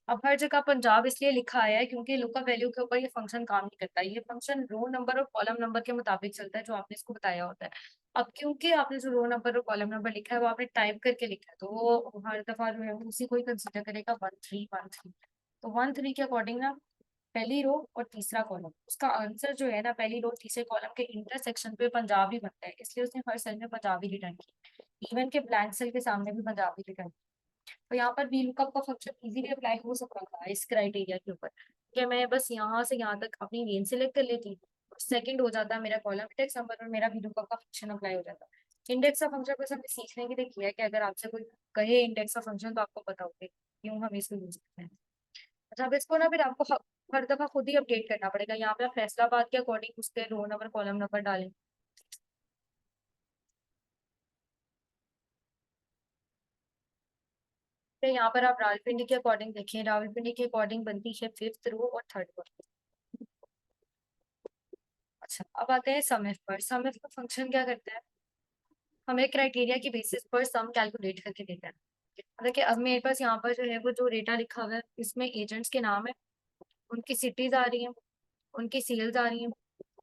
अब हर जगह पंजाब इसलिए लिखा आया है क्योंकि लुकअप वैल्यू के ऊपर ये फंक्शन काम नहीं करता, ये फंक्शन रो नंबर और कॉलम नंबर के मुताबिक चलता है जो आपने इसको बताया होता है। अब क्योंकि आपने जो रो नंबर और कॉलम नंबर लिखा है वो आपने टाइप करके लिखा है, तो वो हर दफा जो है वो उसी को ही कंसिडर करेगा 1 3 1 3। तो 1 3 के अकॉर्डिंग ना पहली रो और तीसरा कॉलम उसका आंसर जो है ना, पहली रो तीसरे कॉलम के इंटरसेक्शन पे पंजाबी बनता है, इसलिए उसने हर सेल में पंजाबी रिटर्न की, इवन के ब्लैंक सेल के सामने भी पंजाबी रिटर्न। तो यहाँ पर वी लुकअप का फंक्शन इजीली अप्लाई हो सकता था इस क्राइटेरिया के ऊपर, कि मैं बस यहाँ से यहाँ तक अपनी रेंज सेलेक्ट कर लेती, सेकंड हो जाता है मेरा कॉलम इंडेक्स नंबर और मेरा वी लुकअप का फंक्शन अप्लाई हो जाता। इंडेक्स का फंक्शन बस हमें सीखने के लिए किया है कि अगर आपसे कोई कहे इंडेक्स का फंक्शन तो आपको पता होगा क्यों हम इसको यूज करते हैं। अच्छा, अब इसको ना फिर आपको हर दफा खुद ही अपडेट करना पड़ेगा। यहाँ पे आप फैसलाबाद के अकॉर्डिंग उसके रो नंबर कॉलम नंबर डालें। फिर यहाँ पर आप रावलपिंडी के अकॉर्डिंग देखें, रावलपिंडी के अकॉर्डिंग बनती है फिफ्थ रो और थर्ड रो। अच्छा, अब आते हैं सम इफ पर। सम इफ का फंक्शन क्या करता है, हमें क्राइटेरिया की बेसिस पर सम कैलकुलेट करके देता है। मतलब कि अब मेरे पास यहाँ पर जो है वो जो डेटा लिखा हुआ है इसमें एजेंट्स के नाम है, उनकी सिटीज आ रही हैं, उनकी सेल्स आ रही हैं।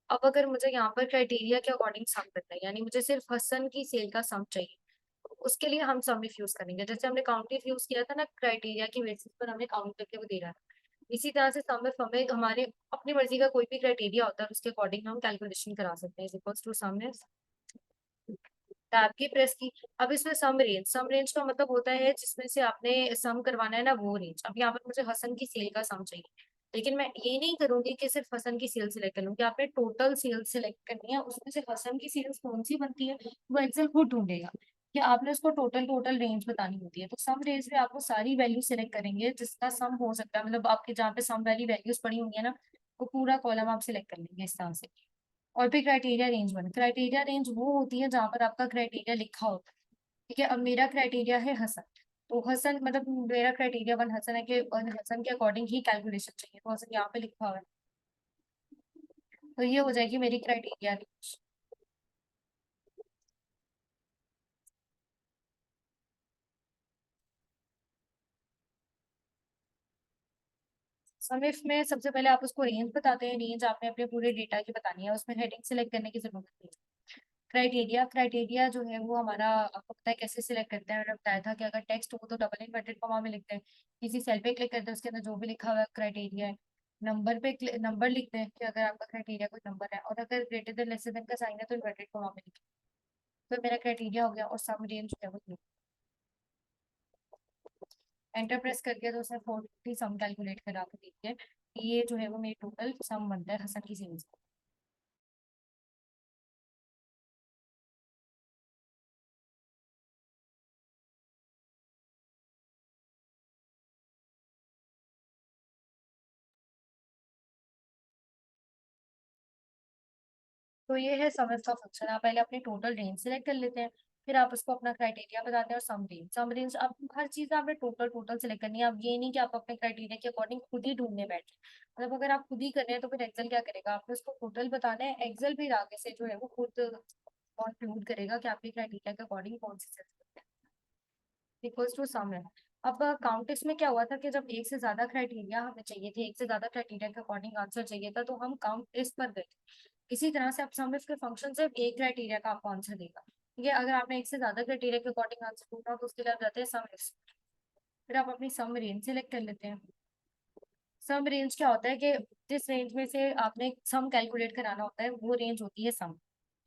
अब अगर मुझे यहाँ पर क्राइटेरिया के अकॉर्डिंग सम करना है, यानी मुझे सिर्फ हसन की सेल का सम चाहिए, तो उसके लिए हम सम इफ यूज करेंगे। जैसे हमने काउंट इफ यूज किया था ना, क्राइटेरिया की बेसिस पर हमें काउंट करके वो दे रहा है। इसी तरह से सम इफ हमें हमारे अपनी मर्जी का कोई भी क्राइटेरिया होता है उसके अकॉर्डिंग हम कैलकुलेशन करा सकते हैं। इक्वल्स टू सम टैब की प्रेस की। अब इसमें सम रेंज का मतलब होता है जिसमें से आपने सम करवाना है ना वो रेंज। अब यहाँ पर मुझे हसन की सेल का सम चाहिए, लेकिन मैं ये नहीं करूंगी कि सिर्फ हसन की सेल सिलेक्ट कर लूंगी, आपने टोटल सेल सिलेक्ट करनी है, उसमें से हसन की सेल्स कौन सी बनती है वो एक्सेल खुद ढूंढेगा, कि आपने उसको टोटल टोटल रेंज बतानी होती है। तो सम रेंज में आपको सारी वैल्यू सिलेक्ट करेंगे जिसका सम हो सकता है, मतलब आपके जहाँ पे सम वाली वैल्यूज पड़ी होंगी है ना, वो पूरा कॉलम आप सिलेक्ट कर लेंगे इस तरह से। और फिर criteria range one, criteria range वो होती है जहाँ पर आपका क्राइटेरिया लिखा होता है। ठीक है, अब मेरा क्राइटेरिया है हसन, तो हसन मतलब मेरा क्राइटेरिया वन हसन है कि और हसन के अकॉर्डिंग ही कैलकुलेशन चाहिए, तो हसन यहाँ पे लिखा हुआ है, तो ये हो जाएगी मेरी क्राइटेरिया रेंज। समिफ में सबसे पहले आप उसको रेंज बताते हैं, रेंज आपने अपने पूरे डेटा की बतानी है, उसमें हेडिंग सेलेक्ट करने की जरूरत नहीं है। क्राइटेरिया, क्राइटेरिया जो है वो हमारा आपको पता है कैसे सिलेक्ट करते हैं, मैंने बताया था कि अगर टेक्स्ट हो तो डबल इन्वर्टेड कॉमा में लिखते हैं, किसी सेल पे क्लिक करते हैं उसके अंदर जो भी लिखा हुआ है क्राइटेरिया है, नंबर पे नंबर लिखते हैं कि अगर आपका क्राइटेरिया कोई नंबर है, और अगर ग्रेटर देन लेस देन का साइन है तो इन्वर्टेड कॉमा में लिखते हैं। तो मेरा क्राइटेरिया हो गया, और सम रेंज जो है वो एंटर प्रेस करके तो उसने 40 सम कैलकुलेट करा के दी है कि ये जो है वो मेरी टोटल सम बनता है हसन की सेल्स। तो ये है सम इफ का फंक्शन। आप पहले अपनी टोटल रेंज सेलेक्ट कर लेते हैं, फिर आप उसको अपना क्राइटेरिया बताते हैं, और सम रेंज आप हर चीज आपने टोटल टोटल सेलेक्ट करनी है। अब ये नहीं कि आप अपने क्राइटेरिया के अकॉर्डिंग खुद ही ढूंढने बैठे, मतलब अगर आप खुद ही कर रहे हैं तो फिर एक्सेल क्या करेगा, आपने उसको टोटल बताना है, एक्सेल फिर आगे से जो है वो खुद कंक्लूड करेगा कि आपके क्राइटेरिया के अकॉर्डिंग कौन सी सेल इक्वल्स टू सम है। अब काउंटिस में क्या हुआ था कि जब एक से ज्यादा क्राइटेरिया हमें चाहिए थे, एक से ज्यादा क्राइटेरिया के अकॉर्डिंग आंसर चाहिए था, तो हम काउंट इस पर गए। इसी तरह से आप सम इफ के फंक्शन से एक क्राइटेरिया का आपको आंसर देगा। ठीक है, अगर आपने एक से ज्यादा क्राइटेरिया के अकॉर्डिंग आंसर ढूंढा तो उसके लिए आप जाते हैं सम इफ। फिर आप अपनी सम रेंज सेलेक्ट कर लेते हैं। सम रेंज क्या होता है कि जिस रेंज में से आपने सम कैलकुलेट कराना होता है वो रेंज होती है सम।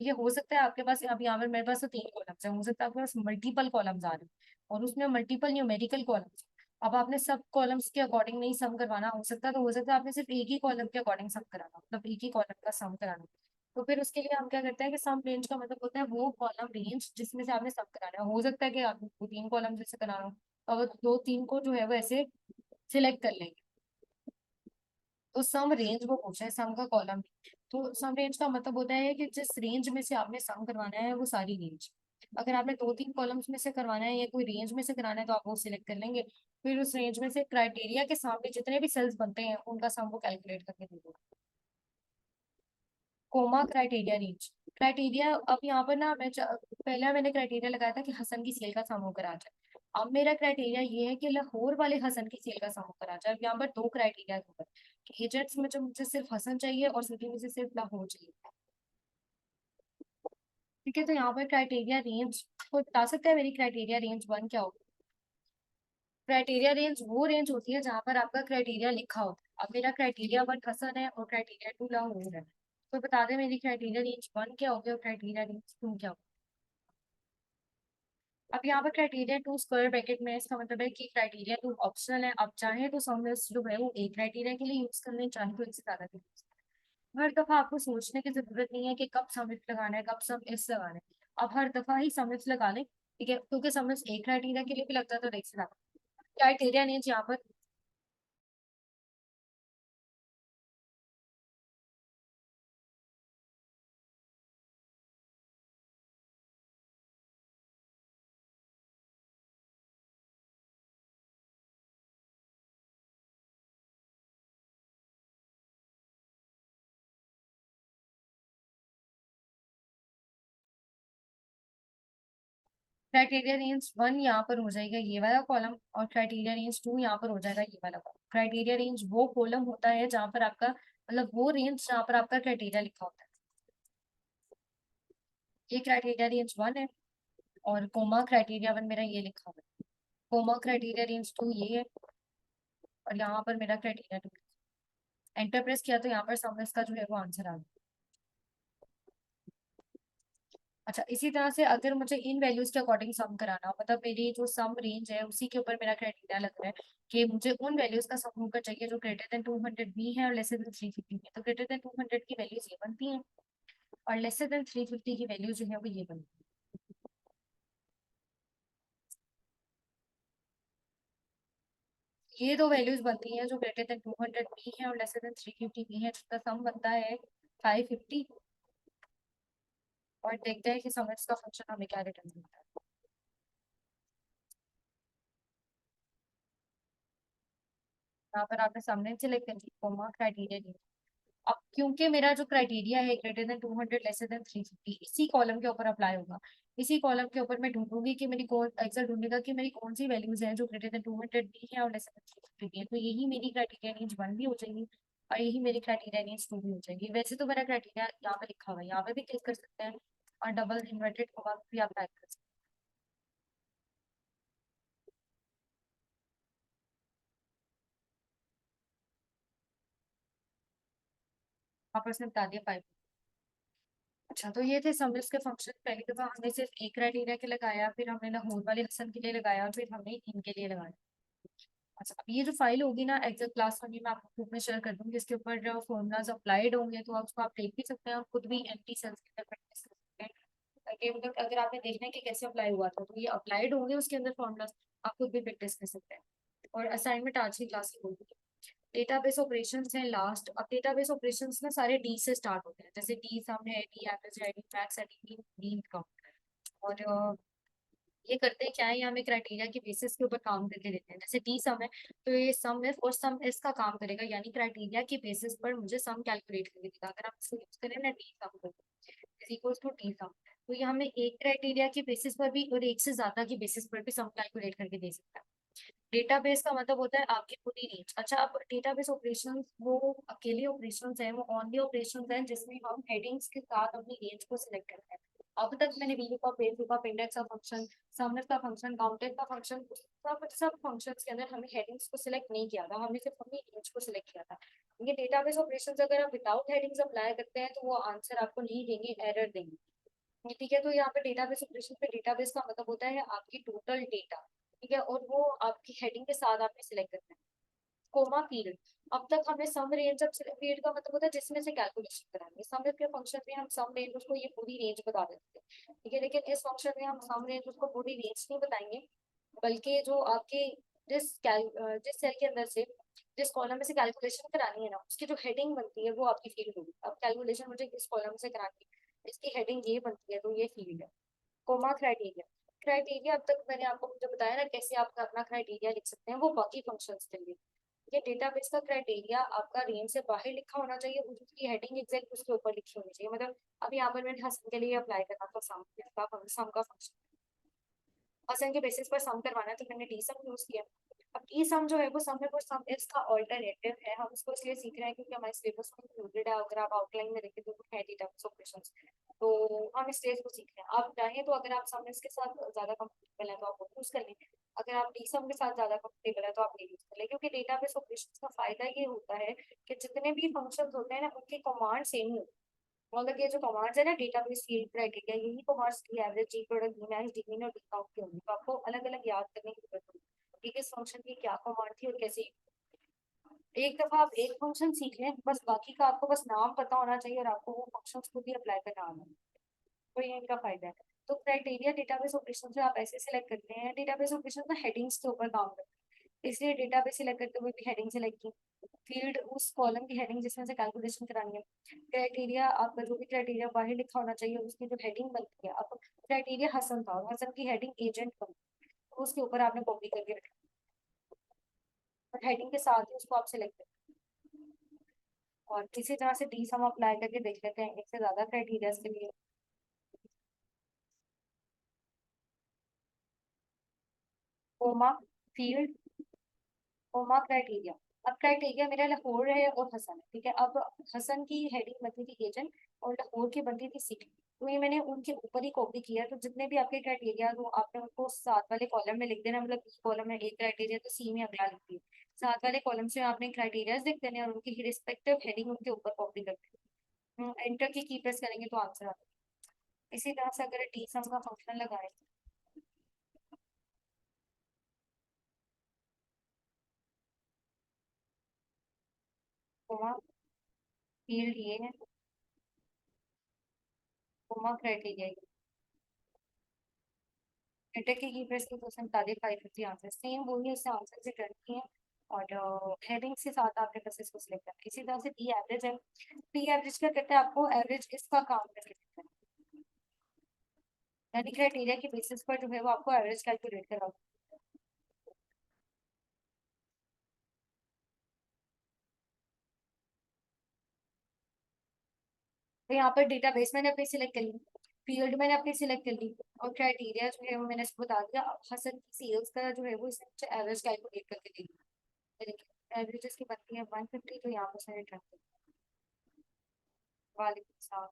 ये हो सकता है आपके पास, अब यहाँ पर मेरे पास तो 3 कॉलम्स है, हो सकता है आपके पास मल्टीपल कॉलम्स आ रहे हैं और उसमें मल्टीपल न्यूमेरिकल कॉलम्स। अब आपने सब कॉलम्स के अकॉर्डिंग नहीं सम करवाना, हो सकता है तो हो सकता है आपने सिर्फ एक ही कॉलम के अकॉर्डिंग सम कराना, मतलब एक ही कॉलम का सम कराना। तो फिर उसके लिए हम क्या करते हैं कि सम रेंज का मतलब होता है वो कॉलम रेंज जिसमें से आपने सम कराना है। हो सकता है कि आपको 3 कॉलम जैसे कराना हो, और दो तीन को जो है वो ऐसे सिलेक्ट कर लेंगे। तो सम रेंज वो पूछा है, सम का कॉलम। तो सम रेंज का मतलब होता है कि जिस रेंज में से आपने सम करवाना है वो सारी रेंज। अगर आपने दो तीन कॉलम्स में से करवाना है या कोई रेंज में से कराना है तो आप वो सिलेक्ट कर लेंगे, फिर उस रेंज में से क्राइटेरिया के सामने जितने भी सेल्स बनते हैं उनका सम वो कैलकुलेट करके दे दो। कोमा क्राइटेरिया रेंज, क्राइटेरिया अब यहाँ पर ना पहले मैंने क्राइटेरिया लगाया था कि हसन की सेल का सम होकर आ जाए। अब मेरा क्राइटेरिया ये है कि लाहौर वाले हसन की सेल का सम होकर आ जाए। अब यहाँ पर दो क्राइटेरिया होगा कि एजेंट्स में जो मुझे सिर्फ हसन चाहिए और सिटी में से सिर्फ लाहौर चाहिए। ठीक है, तो यहाँ पर क्राइटेरिया रेंज को बता सकते हैं मेरी क्राइटेरिया रेंज वन क्या होगी। क्राइटेरिया रेंज वो रेंज होती है जहाँ पर आपका क्राइटेरिया लिखा होता है। अब मेरा क्राइटेरिया वन हसन है और क्राइटेरिया टू लाहौर है, तो बता दें मेरी क्राइटेरिया रेंज वन क्या होगी और क्राइटेरिया रेंज टू क्या होगी। अब यहाँ पर क्राइटेरिया टू स्क्वायर ब्रैकेट में इसका मतलब है कि क्राइटेरिया टू ऑप्शनल है, आप चाहे तो सम लिस्ट जो है वो एक क्राइटेरिया के लिए यूज कर लें, चाहे तो एक से ज्यादा के लिए use कर लें। हर दफा आपको सोचने की जरूरत नहीं है कि कब सम इफ लगाना है, कब सम इफ लगाना है। आप हर दफा ही सम इफ लगा लें, ठीक है, क्योंकि सम इफ एक क्राइटेरिया के लिए भी लगता है तो एक से ज्यादा क्राइटेरिया नहीं यहाँ पर। क्राइटेरिया रेंज वन यहाँ पर हो जाएगा ये वाला कॉलम, और क्राइटेरिया रेंज टू यहाँ पर हो जाएगा ये वाला कॉलम। क्राइटेरिया रेंज वो कॉलम होता है जहाँ पर आपका मतलब वो रेंज जहाँ पर आपका क्राइटेरिया लिखा होता है। ये क्राइटेरिया रेंज वन है, और कोमा क्राइटेरिया वन मेरा ये लिखा हुआ है। कोमा क्राइटेरिया रेंज टू ये है, और यहाँ पर मेरा क्राइटेरिया एंटर प्रेस किया तो यहाँ पर सम इसका जो है वो आंसर आ गया। अच्छा, इसी तरह से अगर मुझे इन वैल्यूज के अकॉर्डिंग सम कराना हो, मतलब मेरी जो सम रेंज है उसी के ऊपर मेरा क्राइटेरिया लग रहा है कि मुझे उन वैल्यूज का सम होकर चाहिए जो ग्रेटर देन 200 भी है और लेसर देन 350 है। तो ग्रेटर देन 200 की वैल्यूज ये बनती हैं और लेसर देन 350 की वैल्यू जो है वो ये बनती है। ये दो वैल्यूज बनती हैं जो ग्रेटर देन 200 भी है और लेसर देन 350 भी है, जिसका सम बनता है 550। और देखते हैं कि सम का फंक्शन हमें क्या रिटर्न करता है। यहाँ पर आपने सामने सेलेक्ट कर ली कोमा क्राइटेरिया। अब क्योंकि मेरा जो क्राइटेरिया है ग्रेटर देन 200 लेसर देन 350 इसी कॉलम के ऊपर अप्लाई होगा। इसी कॉलम के ऊपर मैं ढूंढूंगी कि मेरी कौन एक्सेल ढूंढेगा कि मेरी कौन सी वैल्यूज है जो ग्रेटर देन 200 भी है और लेसर देन 350 भी है। तो यही मेरी क्राइटेरिया रेंज 1 भी हो जाएगी और यही मेरी क्राइटेरिया रेंज 2 भी हो जाएगी। वैसे तो मेरा क्राइटेरिया यहाँ पे लिखा हुआ है, यहाँ पे भी क्लिक कर सकते हैं और डबल इन्वर्टेड कॉमा भी आप टाइप कर सकते हैं। यहाँ पर उसने बता दिया 5। अच्छा, तो ये थे समरिस के फंक्शन। पहली दफा हमने सिर्फ एक क्राइटेरिया के लगाया, फिर हमने लाहौर वाले हसन के लिए लगाया, फिर हमने इनके लिए लगाया। अच्छा, अब ये जो फाइल होगी ना एक्सेल क्लास वाली, मैं आपको ग्रुप में शेयर कर दूंगी। इसके ऊपर जो फॉर्मूलाज अप्लाइड होंगे तो आप उसको आप देख भी सकते हैं और खुद भी एम्प्टी सेल्स के अंदर प्रैक्टिस कर सकते हैं, ताकि मतलब अगर आपने देखना है कि कैसे अप्लाई हुआ था तो ये अप्लाइड होंगे उसके अंदर फॉर्मूलाज, आप खुद भी प्रैक्टिस कर सकते हैं। और असाइनमेंट आज की क्लास की होगी। डेटाबेस ऑपरेशंस हैं लास्ट। अब डेटाबेस ऑपरेशंस ना सारे डी से स्टार्ट होते हैं, जैसे डी सामने है, डी एवरेज है, डी मैक्स है, डी मीन का। और ये करते हैं क्या है, ये हमें क्राइटेरिया की बेसिस के ऊपर काम करके देते हैं। जैसे टी सम है तो ये सम एफ और सम एस का काम करेगा, यानी क्राइटेरिया की बेसिस पर मुझे सम कैलकुलेट करके देगा। अगर आप इसको यूज करें ना T sum is equal to T sum, तो ये हमें एक क्राइटेरिया की बेसिस पर भी और एक से ज्यादा की बेसिस पर भी सम कैलकुलेट करके दे सकता है। डेटाबेस का मतलब होता है आपकी पूरी रेंज। अच्छा, अब डेटाबेस ऑपरेशंस वो अकेले ऑपरेशंस हैं, वो ओनली ऑपरेशंस हैं जिसमें हम हेडिंग्स के साथ अपनी रेंज को सिलेक्ट करते हैं। अब तक मैंने वीलूकअप, वेलूकअप, इंडेक्स का फंक्शन, समनेट का फंक्शन, काउंटेड का फंक्शन, सब फंक्शंस के अंदर हमें हेडिंग्स को सिलेक्ट नहीं किया था, हमने सिर्फ अपनी रेंज को सिलेक्ट किया था। ये डेटाबेस ऑपरेशंस अगर आप विदाउट हेडिंग्स अप्लाई करते हैं तो वो आंसर आपको नहीं देंगे, एरर देंगे। ठीक है, तो यहाँ पे डेटाबेस ऑपरेशन पे डेटाबेस का मतलब होता है आपकी टोटल डेटा। ठीक है, और वो आपकी हेडिंग के साथ आपने सिलेक्ट करना है। कोमा पीरियड, अब तक हमने सम रेंज, जब पीरियड का मतलब होता है जिसमें से कैलकुलेशन कराएंगे। सम के फंक्शन में हम सम रेंज उसको ये पूरी रेंज बता देते हैं। ठीक है, लेकिन इस फंक्शन में हम सम रेंज उसको पूरी रेंज नहीं बताएंगे, बल्कि जो आपके जिस सेल के अंदर से जिस कॉलम में से कैलकुलेशन करानी है ना उसकी जो हेडिंग बनती है वो आपकी फील्ड होगी। अब कैलकुलेशन मुझे किस कॉलम से करानी है, इसकी हेडिंग ये बनती है तो ये फील्ड है। कोमा क्राइटेरिया, क्राइटेरिया अब तक मैंने आपको जो बताया ना कैसे आप अपना क्राइटेरिया लिख सकते हैं, वो बाकी फंक्शंस के लिए। ये डेटाबेस का क्राइटेरिया आपका रेंज से बाहर लिखा होना चाहिए, उसकी हेडिंग एग्जैक्ट उसके ऊपर लिखी होनी चाहिए। मतलब अब यहाँ पर मैंने हसन के लिए अप्लाई करना था सम का फंक्शन, हसन के बेसिस पर सम करवाना है तो मैंने डी सम यूज किया। अब डी सम जो है वो सम है, वो सम इसका ऑल्टरनेटिव है। हम इसको इसलिए सीख रहे हैं क्योंकि हमारे सिलेबस में इंक्लूडेड है। अगर आप आउटलाइन में देखें तो वो है डेटाबेस ऑपरेशंस, तो हम इस स्टेज को सीख रहे हैं। आप चाहें तो अगर आप सम इसके साथ ज्यादा कंफर्टेबल है तो आप वो यूज कर लें, अगर आप डी सम के साथ ज्यादा कंफर्टेबल है तो आप नहीं यूज कर लें। क्योंकि डेटाबेस ऑपरेशंस का फायदा ये होता है कि जितने भी फंक्शंस होते हैं ना उनके कमांड सेम ही होते हैं। मतलब ये जो कमांड्स है ना डेटाबेस फील्ड क्राइटेरिया, यही कमांड्स की average, G product, D max, D mean और डी काउंट के होंगे। तो आपको अलग अलग याद करने की जरूरत होगी कि किस फंक्शन की क्या कमांड थी और कैसे। एक दफा आप एक फंक्शन सीख लें बस, बाकी का आपको बस नाम पता होना चाहिए और आपको वो फंक्शन खुद ही अप्लाई करना आना है। तो ये इनका फायदा है। तो क्राइटेरिया डेटाबेस ऑपरेशन से आप ऐसे सिलेक्ट करते हैं। डेटाबेस ऑपरेशन ना हेडिंग्स के ऊपर काम करते हैं, इसलिए डेटाबेस सिलेक्ट करते हुए भी हेडिंग सेलेक्ट की। फील्ड उस कॉलम की हेडिंग जिसमें से कैलकुलेशन करानी है। क्राइटेरिया आपका जो भी क्राइटेरिया बाहर लिखा होना चाहिए उसकी जो हेडिंग बनती है। अब क्राइटेरिया हसन था और हसन की हेडिंग एजेंट बन, तो उसके ऊपर आपने कॉपी करके रखा और हेडिंग के साथ ही उसको आप सिलेक्ट करें। और इसी तरह से डी सम अप्लाई करके देख लेते हैं एक से ज्यादा क्राइटेरिया के लिए। Comma field, comma criteria. अब क्राइटेरिया मेरा लाहौर है और हसन है। ठीक है, अब हसन की हेडिंग बनती थी एजेंट और लाहौर की बनती थी सिटी, तो ये मैंने उनके ऊपर ही कॉपी किया। तो जितने भी आपके क्राइटेरिया तो आपने उनको साथ वाले कॉलम में लिख देना। मतलब इस कॉलम में एक क्राइटेरिया तो सी में अगला लिख दिया, साथ वाले कॉलम से आपने क्राइटेरियाज लिख देने और उनकी रिस्पेक्टिव हेडिंग उनके ऊपर कॉपी कर देनी। एंटर की प्रेस करेंगे तो आंसर आ जाएगा। इसी तरह से अगर डी सम का फंक्शन लगाए, कोमा फील्ड ये है, कोमा क्राइटेरिया ये, एंटर की प्रेस की क्वेश्चन 550 आंसर सेम वही उससे आंसर से करती है। और हेडिंग के साथ आपने बस इसको सिलेक्ट करना है। इसी तरह से पी एवरेज है, पी एवरेज क्या कहता है, आपको एवरेज इसका काम करके देता है, यानी क्राइटेरिया के बेसिस पर जो है वो आपको एवरेज कैलकुलेट करा। तो यहाँ पर डेटाबेस मैंने अपनी सिलेक्ट कर ली, फील्ड मैंने अपनी सिलेक्ट कर ली, और क्राइटेरिया जो है वो मैंने इसको बता दिया। अब हसन की सेल्स का जो है वो इसने एवरेज कैलकुलेट करके दे दी। एवरेज इसकी बनती है 150, तो यहाँ पर मैंने ट्रक वालेकुम सलाम।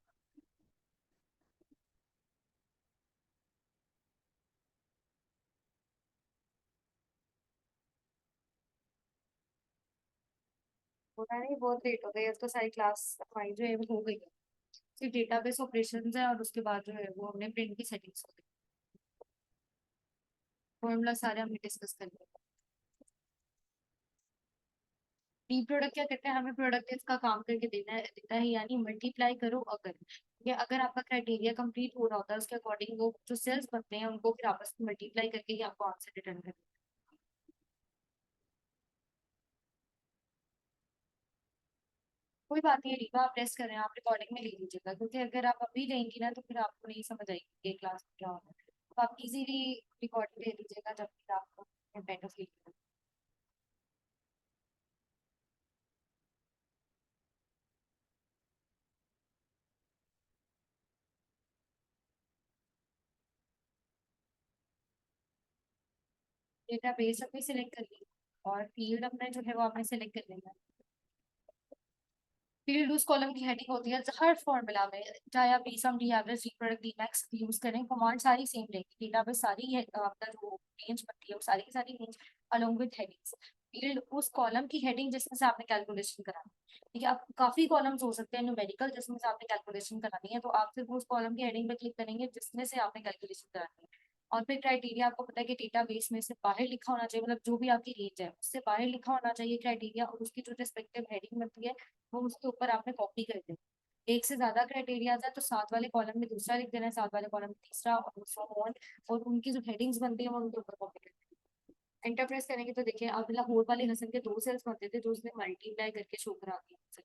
होता नहीं, बहुत लेट हो गई, अब तो सारी क्लास हमारी जो है वो हो गई है। सिर्फ डेटाबेस ऑपरेशंस है और उसके बाद जो है वो हमने प्रिंट की सेटिंग्स हो गई, फॉर्मूला सारे हमने डिस्कस कर लिया। डी प्रोडक्ट क्या करते हैं, हमें प्रोडक्ट इसका काम करके देता है, यानी मल्टीप्लाई करो अगर, या अगर आपका क्राइटेरिया कंप्लीट हो रहा होता है उसके अकॉर्डिंग वो जो सेल्स बनते हैं उनको फिर आपस में मल्टीप्लाई करके ही आपको आंसर रिटर्न करना है। कोई बात नहीं रीवा, आप रेस्ट कर रहे हैं, आप रिकॉर्डिंग में ले लीजिएगा, क्योंकि अगर आप अभी लेंगी ना तो फिर आपको नहीं समझ आएगी ये क्लास में क्या होगा। तो आप इजीली रिकॉर्डिंग ले लीजिएगा जब फिर आपको बेटर फील करें। डेटाबेस अपनी सिलेक्ट कर ली और फील्ड अपना जो है वो आपने सिलेक्ट कर लेना। फील्ड उस कॉलम की हेडिंग होती है हर फॉर्मूला में, चाहे आप D sum D average D product D max use करें, कमांड सारी सेम रहेगी, डेटाबेस सारी है, आपका जो रेंज बनती है वो सारी की सारी range along with headings. Field उस कॉलम की हेडिंग जिसमें से आपने कैलकुलेशन करानी है। ठीक है, आप काफी कॉलम्स हो सकते हैं न्यूमेरिकल जिसमें से आपने कैलकुलेशन करानी है, तो आप सिर्फ उस कॉलम की हेडिंग पे क्लिक करेंगे जिसमें से आपने कैलकुलेशन करानी है। और फिर क्राइटेरिया आपको पता है कि डेटाबेस में से बाहर लिखा होना चाहिए, मतलब जो भी आपकी रेंज है उससे बाहर लिखा होना चाहिए क्राइटेरिया, और उसकी जो रिस्पेक्टिव हेडिंग बनती है वो उसके ऊपर आपने कॉपी कर देना। एक से ज्यादा क्राइटेरिया है तो साथ वाले कॉलम में दूसरा लिख देना है, साथ वाले कॉलम में तीसरा, और so on, और उनकी जो हेडिंग्स बनती है वो उनके ऊपर कॉपी कर देना। एंटर प्रेस करेंगे तो देखिए अब लाहौर वाले हसन के दो सेल्स बनते थे जो उसने मल्टीप्लाई करके शो करा दिया।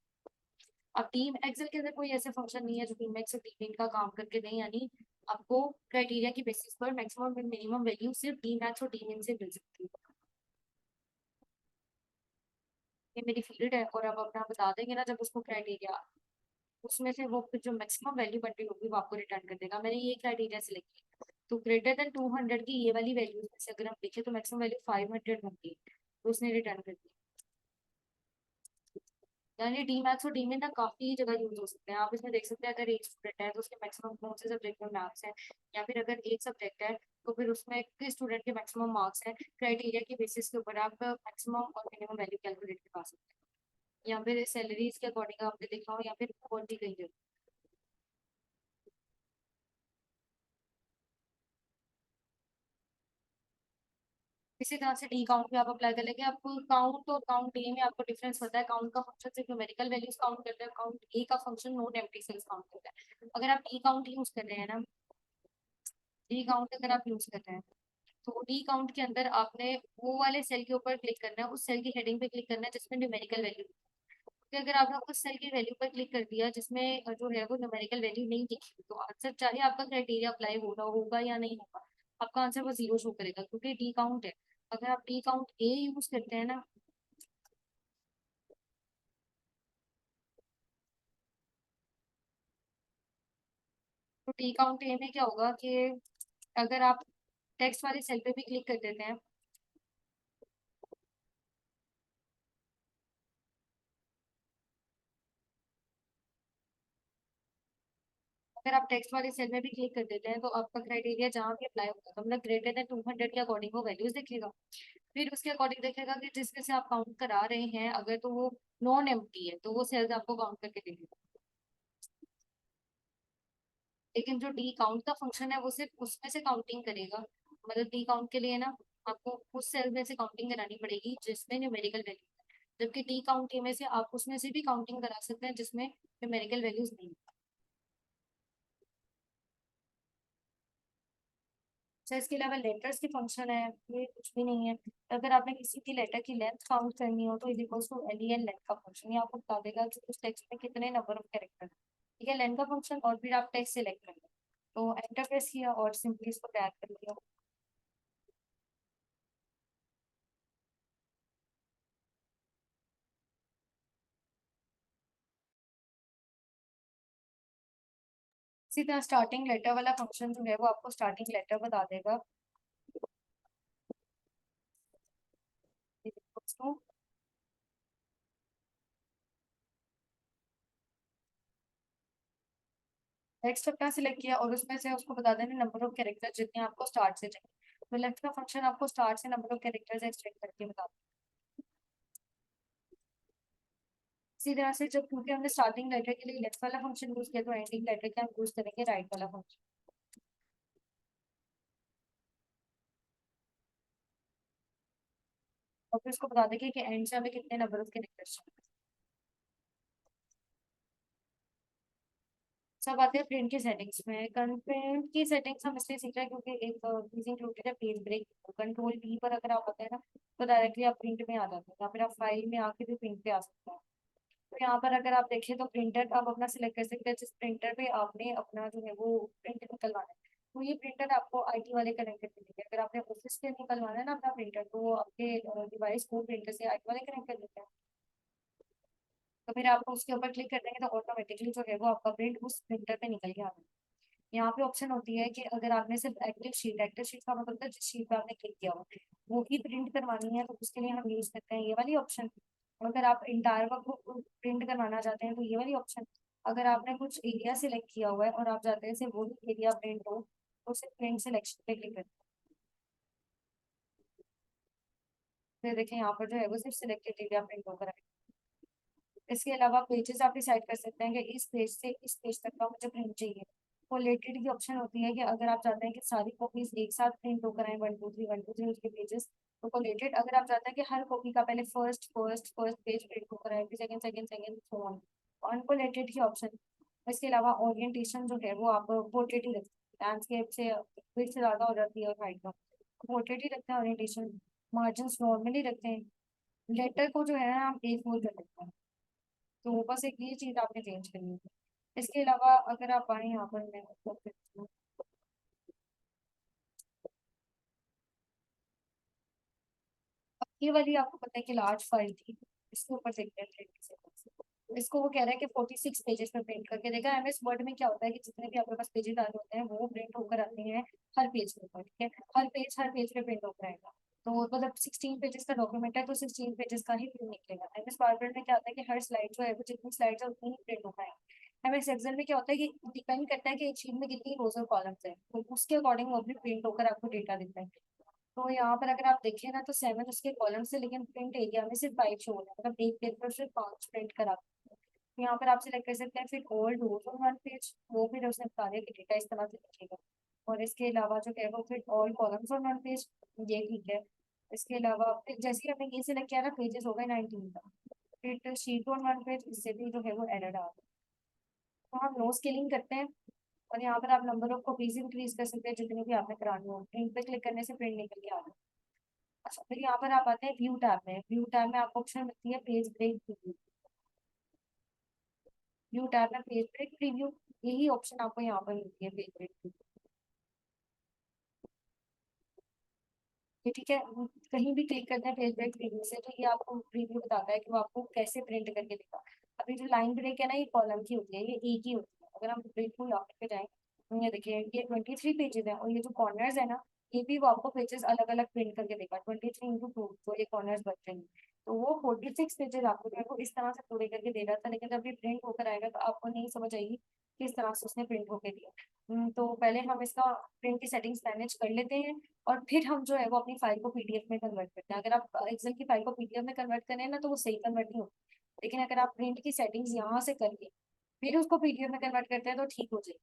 अब टीम एक्सेल के अंदर कोई ऐसा फंक्शन नहीं है जो टीम एक्स और टीम इन का काम करके दें, यानी आपको क्राइटेरिया की बेसिस पर मैक्सिमम और मिनिमम वैल्यू सिर्फ टीम एक्स और टीम इन से मिल सकती है। ये मेरी फील्ड है, और अब अपना बता देंगे ना जब उसको क्राइटेरिया, उसमें से वो फिर जो मैक्सिमम वैल्यू बन रही होगी वो आपको रिटर्न कर देगा। मैंने ये क्राइटेरिया सिलेक्ट किया, तो ग्रेटर देन 200 की ये वाली वैल्यू में से अगर हम देखें तो मैक्सिमम वैल्यू 500 होगी, तो उसने रिटर्न कर दिया। यानी डी मैथ्स और डी में ना काफी जगह यूज हो सकते हैं। आप इसमें देख सकते हैं अगर एक स्टूडेंट है तो उसके मैक्सिमम कौन से सब्जेक्ट में मार्क्स है, या फिर अगर एक सब्जेक्ट है तो फिर उसमें किस स्टूडेंट के मैक्सिमम मार्क्स है, क्राइटेरिया के बेसिस के ऊपर आप मैक्सिमम और मिनिमम वैल्यू कैलकुलेट करवा सकते हैं, या फिर सैलरीज के अकॉर्डिंग आपने देखा हो, या फिर और भी कहीं जगह। इसी तरह से डी काउंट भी आप अप्लाई कर लेंगे। आपको काउंट और काउंट ए में आपको डिफरेंस पता है, काउंट का फंक्शन सिर्फ न्यूमेरिकल वैल्यूज काउंट करता है, काउंट ए का function note empty cells count करता है। अगर आप डी काउंट यूज कर रहे हैं ना, डी काउंट अगर आप यूज कर रहे हैं तो डी काउंट के अंदर आपने वो वाले सेल के ऊपर क्लिक करना है, उस सेल की हेडिंग पे क्लिक करना है जिसमें न्यूमेरिकल वैल्यू। क्योंकि अगर आपने उस सेल की वैल्यू पर क्लिक कर दिया जिसमें जो है वो न्यूमेरिकल वैल्यू नहीं दिखी, तो आंसर चाहे आपका क्राइटेरिया अप्लाई हो रहा होगा या नहीं होगा, आपका आंसर वो जीरो शो करेगा, क्योंकि डी काउंट है। अगर आप डी काउंट ए यूज करते हैं ना, तो डी काउंट ए में क्या होगा कि अगर आप टेक्स्ट वाले सेल पे भी क्लिक कर देते हैं, अगर आप टेक्स्ट वाले सेल में भी क्लिक कर देते हैं तो आपका क्राइटेरिया जहाँ भी अप्लाई होगा तो मतलब ग्रेटर देन 200 के अकॉर्डिंग वो वैल्यूज दिखेगा। फिर उसके अकॉर्डिंग देखेगा कि जिसमें से आप काउंट करा रहे हैं, अगर तो वो नॉन एम्प्टी है तो वो सेल्स आपको काउंट करके देगा। लेकिन जो डी काउंट का फंक्शन है वो सिर्फ उसमें से काउंटिंग करेगा। मतलब डी काउंट के लिए ना आपको उस सेल में से काउंटिंग करानी पड़ेगी जिसमें न्यूमेरिकल वैल्यू, जबकि डी काउंट में से आप उसमें से भी काउंटिंग करा सकते हैं जिसमें न्यूमेरिकल वैल्यूज नहीं। अच्छा, इसके अलावा लेटर्स की फंक्शन है, ये कुछ भी नहीं है। अगर आपने किसी की लेटर की लेंथ काउंट करनी हो तो is equals to L length का फंक्शन, ये आपको बता देगा कि उस टेक्स्ट में कितने नंबर ऑफ कैरेक्टर। ठीक है, लेंथ का फंक्शन, और फिर आप टेक्स्ट सिलेक्ट कर लो। तो एंटर प्रेस किया और सिंपली इसको तैयार कर लिया। इसी तरह स्टार्टिंग लेटर वाला फंक्शन जो है वो आपको स्टार्टिंग लेटर बता देगा। टेक्स्ट अपना सिलेक्ट किया और उसमें से उसको बता देना नंबर ऑफ कैरेक्टर जितने आपको स्टार्ट से चाहिए। तो लेफ्ट का फंक्शन आपको स्टार्ट से नंबर ऑफ कैरेक्टर्स एक्सट्रैक्ट करके बता देगा। इसी तरह से जब, क्योंकि हमने स्टार्टिंग लेटर के लिए लेफ्ट वाला फंक्शन यूज किया, तो एंडिंग लेटर के हम यूज करेंगे राइट वाला फंक्शन। और फिर उसको बता देंगे कि एंड से हमें कितने नंबर ऑफ कैरेक्टर्स चाहिए। सब आते हैं प्रिंट की सेटिंग्स में। कंटेंट की सेटिंग्स हम इसलिए सीख रहे हैं क्योंकि एक चीज इंक्लूडेड है पेज ब्रेक। कंट्रोल पी पर अगर आप आते हैं ना तो डायरेक्टली आप प्रिंट में आ जाते हैं, या फिर आप फाइल में आके भी प्रिंट पे आ सकते हैं। तो यहाँ पर अगर आप देखें तो प्रिंटर आप अपना सिलेक्ट कर सकते हैं जिस प्रिंटर पे आपने अपना जो है वो प्रिंट निकलवाना है। तो ये प्रिंटर आपको आईटी वाले कनेक्ट करके देंगे। अगर आपने ऑफिस से निकलवाना है ना अपना प्रिंटर, तो वो आपके डिवाइस को प्रिंटर से आईटी वाले कनेक्ट कर देते हैं। तो फिर आपको उसके ऊपर क्लिक कर देंगे तो ऑटोमेटिकली जो है वो आपका प्रिंट उस प्रिंटर पे निकल के आ जाएगा। यहाँ पे ऑप्शन होती है कि अगर आपने सिर्फ एक्टिव शीट का मतलब है जिस शीट पे आपने क्लिक किया हो वो ही प्रिंट करवानी है, तो उसके लिए हम यूज करते हैं ये वाली ऑप्शन। और अगर आप इंटायर वर्क को प्रिंट करवाना चाहते हैं तो ये वाली ऑप्शन। अगर आपने कुछ एरिया सिलेक्ट किया हुआ है और आप चाहते हैं सिर्फ वही एरिया प्रिंट हो, तो सिर्फ प्रिंट सिलेक्शन पे क्लिक करें। फिर देखिए यहाँ पर जो है वो सिर्फ सिलेक्टेड एरिया प्रिंट होकर आएगा। इसके अलावा पेजेस आप डिसाइड कर सकते हैं कि इस पेज से इस पेज तक का मुझे प्रिंट चाहिए। कोलेटेड की ऑप्शन होती है कि अगर आप चाहते हैं कि सारी कॉपीज एक साथ प्रिंट होकर आए, वन टू थ्री उसके पेजेस, तो कोलेटेड। अगर आप चाहते हैं कि हर कॉपी का पहले फर्स्ट पेज प्रिंट होकर आए, फिर second second second so on, uncollated की ऑप्शन। इसके अलावा ओरिएंटेशन जो है वो आप पोर्ट्रेट ही रखते हैं, लैंडस्केप से फिर से ज्यादा हो जाती है और हाइट का, पोर्ट्रेट ही रखते हैं ओरिएंटेशन। मार्जिन नॉर्मली रखते हैं। लेटर को जो है ना हम A4 कर देते हैं। तो बस एक ये चीज आपने चेंज करनी है। इसके अलावा अगर आप आए यहाँ पर, मैं मतलब अब ये वाली आपको पता है कि लार्ज फाइल थी, इसके ऊपर देखते हैं trend से। इसको वो कह रहा है कि 46 पेजेस में प्रिंट करके देगा। एमएस वर्ड में क्या होता है कि जितने भी आपके पास पेजेस आ होते हैं वो प्रिंट होकर आते हैं हर पेज के ऊपर। ठीक है, हर पेज पे प्रिंट होकर आएगा। तो मतलब 16 पेजेस का डॉक्यूमेंट है तो 16 पेजेस का ही प्रिंट निकलेगा। एमएस पावरपॉइंट में क्या होता है कि हर स्लाइड जो है वो जितनी स्लाइड्स है उतनी ही प्रिंट होकर आएंगे। एमएस एक्सेल में क्या होता है कि डिपेंड करता है कि एक शीट में कितनी रोज और कॉलम्स है, तो उसके अकॉर्डिंग वो भी प्रिंट होकर आपको डेटा देता है। तो यहाँ पर अगर आप देखें ना तो 7 उसके कॉलम से, लेकिन प्रिंट एरिया में सिर्फ 5 शो हो रहा है, मतलब एक पेज पर सिर्फ 5 प्रिंट करा। तो यहाँ पर आप सिलेक्ट कर सकते हैं फिर all rows on one page, वो फिर उसने बता दिया कि डेटा इस तरह से लिखेगा। और इसके अलावा जो है वो फिर all columns on one page, ये ठीक है। इसके अलावा फिर जैसे ही हमने ये सिलेक्ट किया ना पेजेस हो गए 19 का, फिर शीट ऑन वन पेज, इससे भी जो है वो एरर आ गया। तो हम नो स्केलिंग करते हैं और यहाँ पर आप नंबर ऑफ कॉपीज इंक्रीज कर सकते हैं जितनी भी आपने करानी हो। प्रिंट पे क्लिक करने से प्रिंट निकल के आ गया। अच्छा, फिर यहाँ पर आप आते हैं व्यू टैब में। व्यू टैब में आपको ऑप्शन मिलती है page break preview. View tab में पेज ब्रेक प्रीव्यू, यही ऑप्शन आपको यहाँ पर मिलती है पेज ब्रेक प्रीव्यू। ये ठीक है, कहीं भी क्लिक करते हैं पेज ब्रेक प्रीव्यू से तो ये आपको प्रीव्यू बताता है कि वो आपको कैसे प्रिंट करके देगा। अभी जो लाइन ब्रेक है ना ये कॉलम की होती है, ये एक ही होती है। अगर हम ब्रेक लॉक पे जाएं तो ये देखिए ये 23 पेजेस है, और ये जो कॉर्नर्स है ना ये भी वो आपको पेजेस अलग अलग प्रिंट करके देगा। 23 into 2 तो ये कॉर्नर्स बच रहे हैं। तो वो 46 पेजेस आपको जो है वो इस तरह से पूरे करके दे रहा था, लेकिन जब ये प्रिंट होकर आएगा तो आपको नहीं समझ आएगी किस तरह से उसने प्रिंट होकर दिया। तो पहले हम इसका प्रिंट की सेटिंग्स मैनेज कर लेते हैं और फिर हम जो है वो अपनी फाइल को पीडीएफ में कन्वर्ट करते हैं। अगर आप एक्सेल की फाइल को पीडीएफ में कन्वर्ट करें ना तो वो सही कन्वर्ट नहीं होती, लेकिन अगर आप प्रिंट की सेटिंग्स यहाँ से करके फिर उसको पीडीएफ में कन्वर्ट करते हैं तो ठीक हो जाएगी।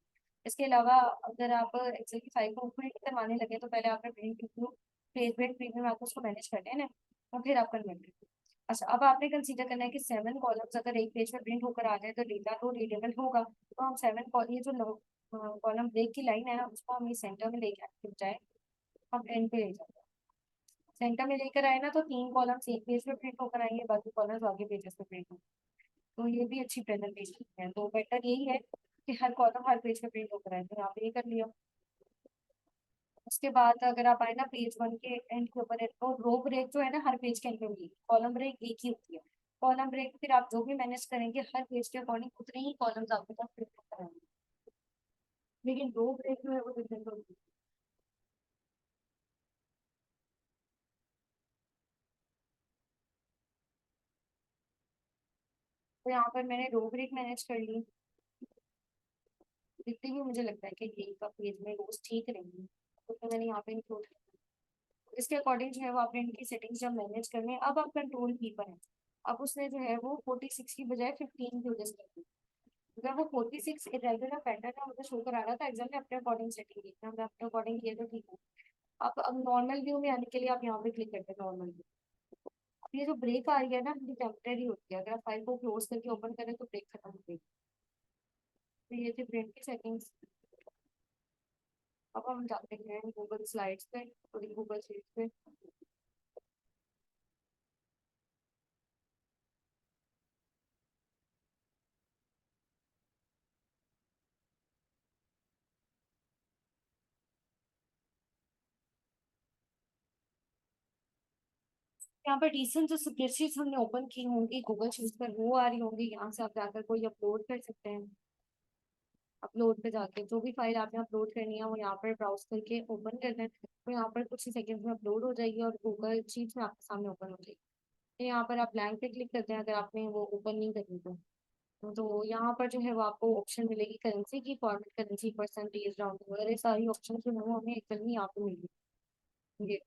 इसके अलावा अगर आप एक्सेल की फाइल को प्रिंट करवाने लगे तो पहले आपने प्रिंट पेज बेड प्रीमियम आपको उसको मैनेज करना है ना, और फिर आप कन्वर्ट करते हैं। अच्छा, अब आपने कंसीडर करना है कि 7 कॉलम्स अगर एक पेज में प्रिंट होकर आ जाए तो डेटा तो रीडेबल होगा। तो हम 7 कॉलम, ये जो कॉलम ब्रेक की लाइन है ना उसको हम ये सेंटर में लेके जाए, हम एंड पे ले जाते हैं। सेंटर में लेकर आए ना तो 3 कॉलम्स एक पेज पे प्रिंट होकर आएंगे, बाकी कॉलम्स आगे पेजेस पे प्रिंट होंगे। तो ये भी अच्छी प्रेजेंटेशन है, तो बेटर यही है कि हर कॉलम हर पेज पे प्रिंट होकर आए, तो यहाँ पे ये कर लिया। उसके बाद अगर आप आए ना पेज 1 के एंड के ऊपर है तो रो ब्रेक जो है ना हर पेज के एंड में होगी, कॉलम ब्रेक एक ही होती है। कॉलम ब्रेक फिर आप जो भी मैनेज करेंगे हर पेज के अकॉर्डिंग उतने ही कॉलम्स आपके पास प्रिंट होकर आएंगे, लेकिन रो ब्रेक जो है वो डिफरेंट होगी। तो यहाँ पर मैंने रो ब्रेक मैनेज कर ली, जितनी भी मुझे लगता है कि यही का पेज में रोज ठीक रहेंगी तो मैंने यहाँ पे इंक्लूड किया। इसके अकॉर्डिंग जो है वो आपने इनकी सेटिंग्स जब मैनेज करनी है, अब आप कंट्रोल की पर है। अब उसने जो है वो 46 की बजाय 15 की वजह से, अगर वो 46 इरेगुलर पैटर्न का मुझे शो करा रहा था एग्जाम में, अपने अकॉर्डिंग सेटिंग की हमने अपने अकॉर्डिंग किया तो ठीक है। अब नॉर्मल व्यू में आने के लिए आप यहाँ पे क्लिक करते हैं नॉर्मल व्यू। अब ये जो ब्रेक आ रही है ना ये टेम्परेरी होती है, अगर आप फाइल को क्लोज करके ओपन करें तो ब्रेक खत्म हो गई। तो ये थी ब्रेक की सेटिंग्स। अब हम जाते हैं गूगल स्लाइड्स पे, पूरी गूगल शीट पे। यहाँ पर रिसेंट जो स्प्रेडशीट्स हमने ओपन की होंगी गूगल शीट्स पर वो आ रही होंगी, यहाँ से आप जाकर कोई अपलोड कर सकते हैं। अपलोड पे जाके जो भी फाइल आपने अपलोड करनी है वो यहाँ पर ब्राउज करके ओपन करना है, तो यहाँ पर कुछ ही सेकंड्स में अपलोड हो जाएगी और गूगल शीट्स में आपके सामने ओपन हो जाएगी। तो यहाँ पर आप ब्लैंक पे क्लिक करते हैं अगर आपने वो ओपन नहीं करनी तो यहाँ पर जो है वो आपको ऑप्शन मिलेगी करेंसी की, फॉर्मेट करेंसी, परसेंटेज, राउंड वगैरह सारी ऑप्शन जो है वो हमें एकदम ही यहाँ पे मिलेगी। ये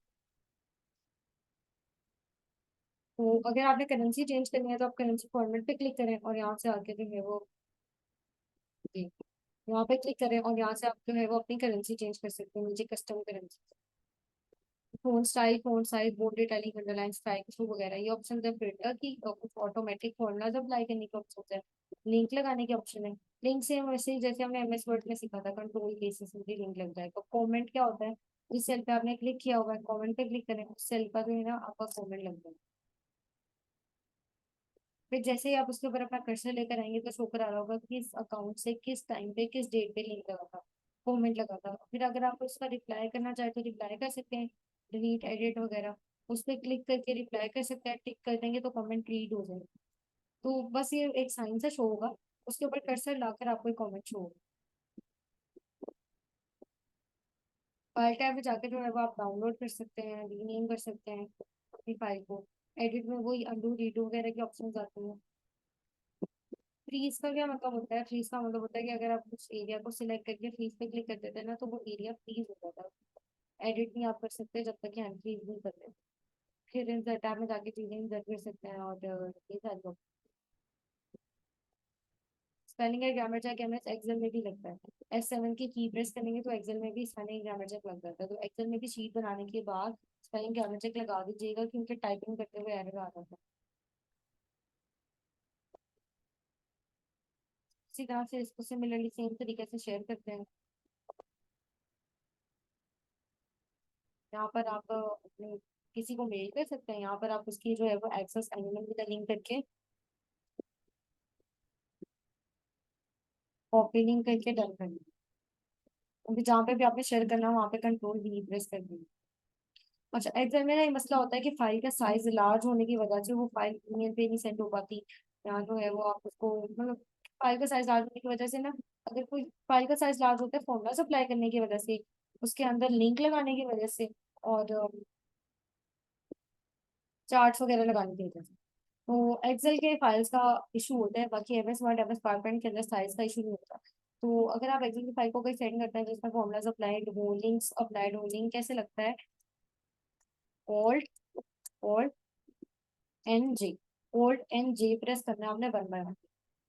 तो अगर आपने करेंसी चेंज करनी है तो आप करेंसी फॉर्मेट पे क्लिक करें और यहाँ से आके जो है वो जी यहाँ पे क्लिक करें और यहाँ से आप जो है वो अपनी करेंसी चेंज कर सकते हैं नीचे custom currency. Font style, font size, bold, italic, underline, strikethrough वगैरह ये ऑप्शन है। फिल्टर की कुछ ऑटोमेटिक फॉर्मूलाज अप्लाई करने के ऑप्शन है। लिंक लगाने के ऑप्शन है। लिंक से वैसे ही जैसे हमने एमएस वर्ड में सीखा था कंट्रोल के से सीधे लिंक लग जाएगा। कमेंट क्या होता है, जिस सेल पे आपने क्लिक किया होगा कमेंट पे क्लिक करें उस सेल का जो है ना आपका कमेंट लग जाएगा। फिर जैसे ही आप उसके ऊपर अपना कर्सर लेकर आएंगे तो शो करा रहा होगा कि किस अकाउंट से किस टाइम पे किस डेट पे लिंक लगा था, कमेंट लगा था। फिर अगर आप उसका रिप्लाई करना चाहे तो रिप्लाई कर सकते हैं, डिलीट एडिट वगैरह उस पर क्लिक करके रिप्लाई कर सकते हैं, टिक कर देंगे तो कमेंट रीड हो जाएगा। तो बस ये एक साइन से शो होगा, उसके ऊपर कर्सर लाकर आपको एक कमेंट शो होगा। फाइल टैब में जाकर जो है वो आप डाउनलोड कर सकते हैं, रीनेम कर सकते हैं अपनी फाइल को। एडिट में वही अंडू रीडू वगैरह के ऑप्शन आते हैं। फ्रीज का क्या मतलब होता है, फ्रीज का मतलब होता है कि अगर आप उस एरिया को सिलेक्ट करके फ्रीज पे क्लिक कर देते हैं ना तो वो एरिया फ्रीज हो जाता है। एडिट नहीं आप कर सकते जब तक कि अनफ्रीज नहीं करते। फिर इंसर्ट टैब में जाके चीजें इंसर्ट कर सकते हैं और ये सारी स्पेलिंग है ग्रामर चेक एमएस एक्सेल में भी लगता है। S7 की प्रेस करेंगे तो एक्सेल में भी स्पेलिंग ग्रामर चेक लग जाता है, तो एक्सेल में भी शीट बनाने के बाद स्पेलिंग ग्रामर चेक लगा दीजिएगा क्योंकि टाइपिंग करते हुए एरर आ रहा था। इसी तरह से इसको सिमिलरली सेम तरीके से शेयर करते हैं। यहाँ पर आप अपने किसी को मेल कर सकते हैं, यहाँ पर आप उसकी जो है वो एक्सेस एनिमल विद लिंक करके कॉपी लिंक करके डन कर दें। क्योंकि जहाँ पे भी आपने शेयर करना है वहाँ पे कंट्रोल भी प्रेस कर देंगे। अच्छा, एक्सेल में ना ये मसला होता है कि फाइल का साइज लार्ज होने की वजह से वो फाइल ईमेल पे नहीं सेंड हो पाती। यहाँ जो है वो आप उसको मतलब फाइल का साइज लार्ज होने की वजह से ना, अगर कोई फाइल का साइज लार्ज होता है फॉर्मूला अप्लाई करने की वजह से, उसके अंदर लिंक लगाने की वजह से और चार्ट्स वगैरह लगाने की वजह से, तो एक्सेल के फाइल्स का इशू होता है। बाकी एमएस वर्ड एमएस पावरपॉइंट के अंदर साइज का इशू नहीं होता। तो अगर आप एक्सेल की फाइल को कोई सेंड करते हैं जिसमें फॉर्मूलाज अप्लाइड हो, लिंक्स अप्लाइड हो, लिंक कैसे लगता है, alt alt N J, alt N J press करना है आपने 1 बाय 1।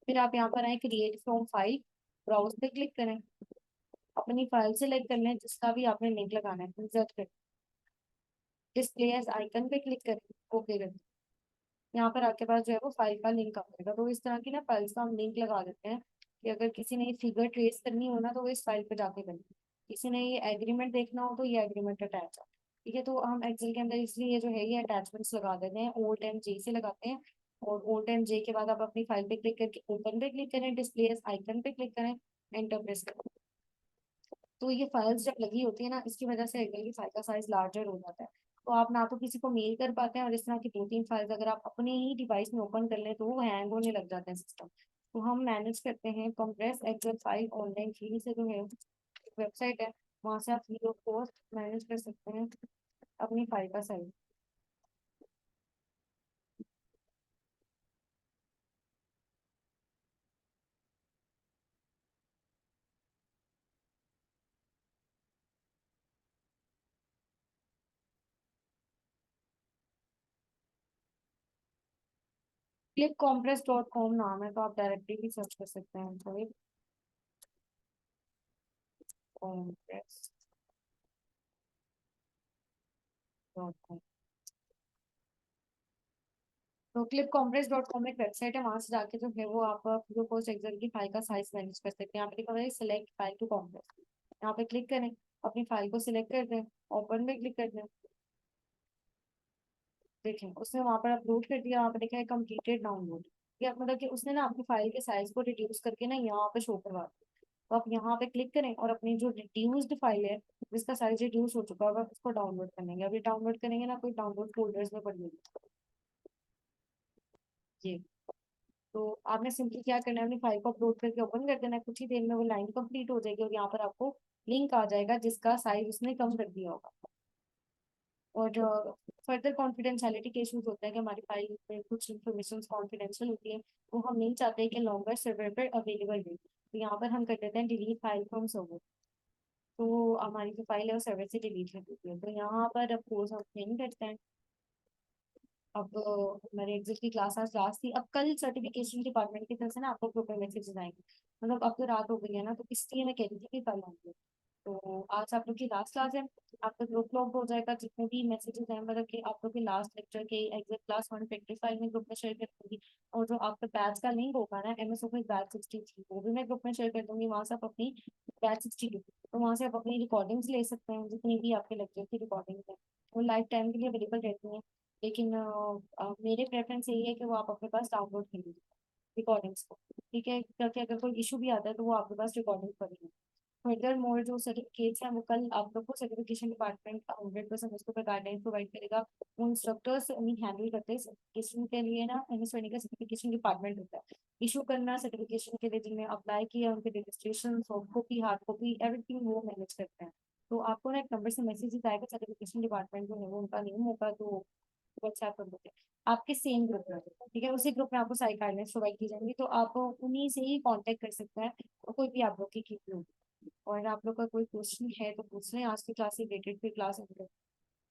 फिर आप यहाँ पर आए क्रिएट फ्रॉम फाइल, ब्राउज पे क्लिक करें, अपनी फाइल सेलेक्ट कर लें जिसका भी आपने लिंक लगाना है, इंसर्ट कर, डिस्प्ले एज आइकन पे क्लिक करें, ओके करें। यहाँ पर आपके पास जो है वो फाइल का लिंक आ जाएगा। तो इस तरह की ना फाइल्स का हम लिंक लगा देते हैं कि अगर किसी ने ये फिगर ट्रेस करनी हो ना तो वो इस फाइल पे जाके करें, किसी ने ये एग्रीमेंट देखना हो तो ये एग्रीमेंट अटैच है। ठीक है, तो हम एक्सेल के अंदर इसलिए ये जो है ये अटैचमेंट्स लगा देते हैं, ओल्ड एंड जे से लगाते हैं। और ओल्ड एंड जे के बाद आप अपनी फाइल पे क्लिक करके ओपन पे क्लिक करें, डिस्प्ले आइकन पे क्लिक करें, एंटर प्रेस करें। तो ये फाइल्स जब लगी होती है ना इसकी वजह से एक्सेल की फाइल का साइज लार्जर हो जाता है। तो आप ना तो किसी को मेल कर पाते हैं, और इस तरह की 2-3 फाइल्स अगर आप अपने ही डिवाइस में ओपन कर लें तो वो हैंग होने लग जाते हैं सिस्टम। तो हम मैनेज करते हैं compress Excel file online free से, जो है वेबसाइट है, वहाँ से आप फ्री ऑफ कॉस्ट मैनेज कर सकते हैं अपनी फाइल का साइज। clickcompress.com नाम है, तो आप डायरेक्टली भी सर्च कर सकते हैं, सॉरी, compress.com। तो clickcompress.com एक वेबसाइट है, वहां से जाके जो है वो आप फ्री ऑफ कॉस्ट एक्सेल की फाइल का साइज मैनेज कर सकते हैं। यहाँ पे लिखा हुआ है सिलेक्ट फाइल टू कॉम्प्रेस, यहाँ पे क्लिक करें, अपनी फाइल को सिलेक्ट कर दें, ओपन में क्लिक कर दें। देखें उसने वहां पर अपलोड कर दिया, वहाँ पे लिखा है कंप्लीटेड डाउनलोड। ये मतलब कि उसने ना अपनी फाइल के साइज को रिड्यूस करके ना यहाँ पे शो करवा दिया। तो आप यहाँ पे क्लिक करें और अपनी जो रिड्यूस्ड फाइल है जिसका साइज रिड्यूस हो चुका होगा उसको डाउनलोड करेंगे। अभी डाउनलोड करेंगे ना कोई डाउनलोड फोल्डर्स में पड़ जाएगी ये। तो आपने सिंपली क्या करना है, अपनी फाइल को अपलोड करके ओपन कर देना है, कुछ ही देर में वो लाइन कंप्लीट हो जाएगी और यहाँ पर आपको लिंक आ जाएगा जिसका साइज उसने कम कर दिया होगा। और फर्दर कॉन्फिडेंशियलिटी के इशूज होता है कि हमारी फाइल में कुछ इन्फॉर्मेशन कॉन्फिडेंशियल होती है, तो हम नहीं चाहते हैं कि लॉन्गर सर्वर पर अवेलेबल रहे, तो यहाँ पर हम कर देते हैं डिलीट फाइल फ्रॉम सर्वर। तो हमारी जो फाइल है वो सर्वर से डिलीट कर देती है। तो यहाँ पर अफकोर्स हम नहीं करते हैं। अब हमारे एग्जिट की क्लास आज लास्ट थी, अब कल सर्टिफिकेशन डिपार्टमेंट की तरफ से ना आपको ग्रुप में मैसेजेस आएंगे। मतलब अब तो रात हो गई है ना, तो इसलिए मैं कह रही थी कि कल आएंगे। तो आज आप लोग की लास्ट क्लास है, आपका ग्रुप लॉग हो जाएगा, जितने भी मैसेजेस हैं मतलब कि आप लोग के लास्ट लेक्चर के एग्जिट क्लास 155 फाइल में ग्रुप में शेयर कर दूंगी। और जो आपका बैच का लिंक होगा ना MS ऑफिस बैच 63, वो भी मैं ग्रुप में शेयर कर दूंगी। वहाँ से आप अपनी बैच 62, तो वहाँ से आप अपनी रिकॉर्डिंग्स ले सकते हैं, जितनी भी आपके लेक्चर की रिकॉर्डिंग्स हैं वो लाइफ टाइम के लिए अवेलेबल रहती हैं। लेकिन मेरे प्रेफरेंस यही है कि वो आप अपने पास डाउनलोड कर लीजिए रिकॉर्डिंग्स को। ठीक है, क्योंकि अगर कोई इशू भी आता है तो वो आपके पास रिकॉर्डिंग पड़ेगी। फर्दर मोर जो सर्टिफिकेट्स हैं वो कल आप लोग को सर्टिफिकेशन डिपार्टमेंट 100% उसको पर गाइडेंस प्रोवाइड करेगा। वो इंस्ट्रक्टर्स नहीं हैंडल करते सर्टिफिकेशन के लिए ना, एमएसवाई का सर्टिफिकेशन डिपार्टमेंट होता है इशू करना सर्टिफिकेशन के लिए, जिनमें अप्लाई किया उनके registration, soft copy, hard copy, everything वो मैनेज करते हैं। तो आपको ना एक नंबर से मैसेज आएगा, सर्टिफिकेशन डिपार्टमेंट जो है वो उनका नेम होगा, तो व्हाट्सएप कर देते हैं आपके सेम ग्रुप में। ठीक है, उसी ग्रुप में आपको सारी गाइडेंस प्रोवाइड की जाएंगी, तो आप उन्हीं से ही कांटेक्ट कर सकते हैं, और कोई भी आप लोग की होगी। और आप लोग का कोई क्वेश्चन है तो पूछ लें, आज की क्लास से रिलेटेड फिर क्लास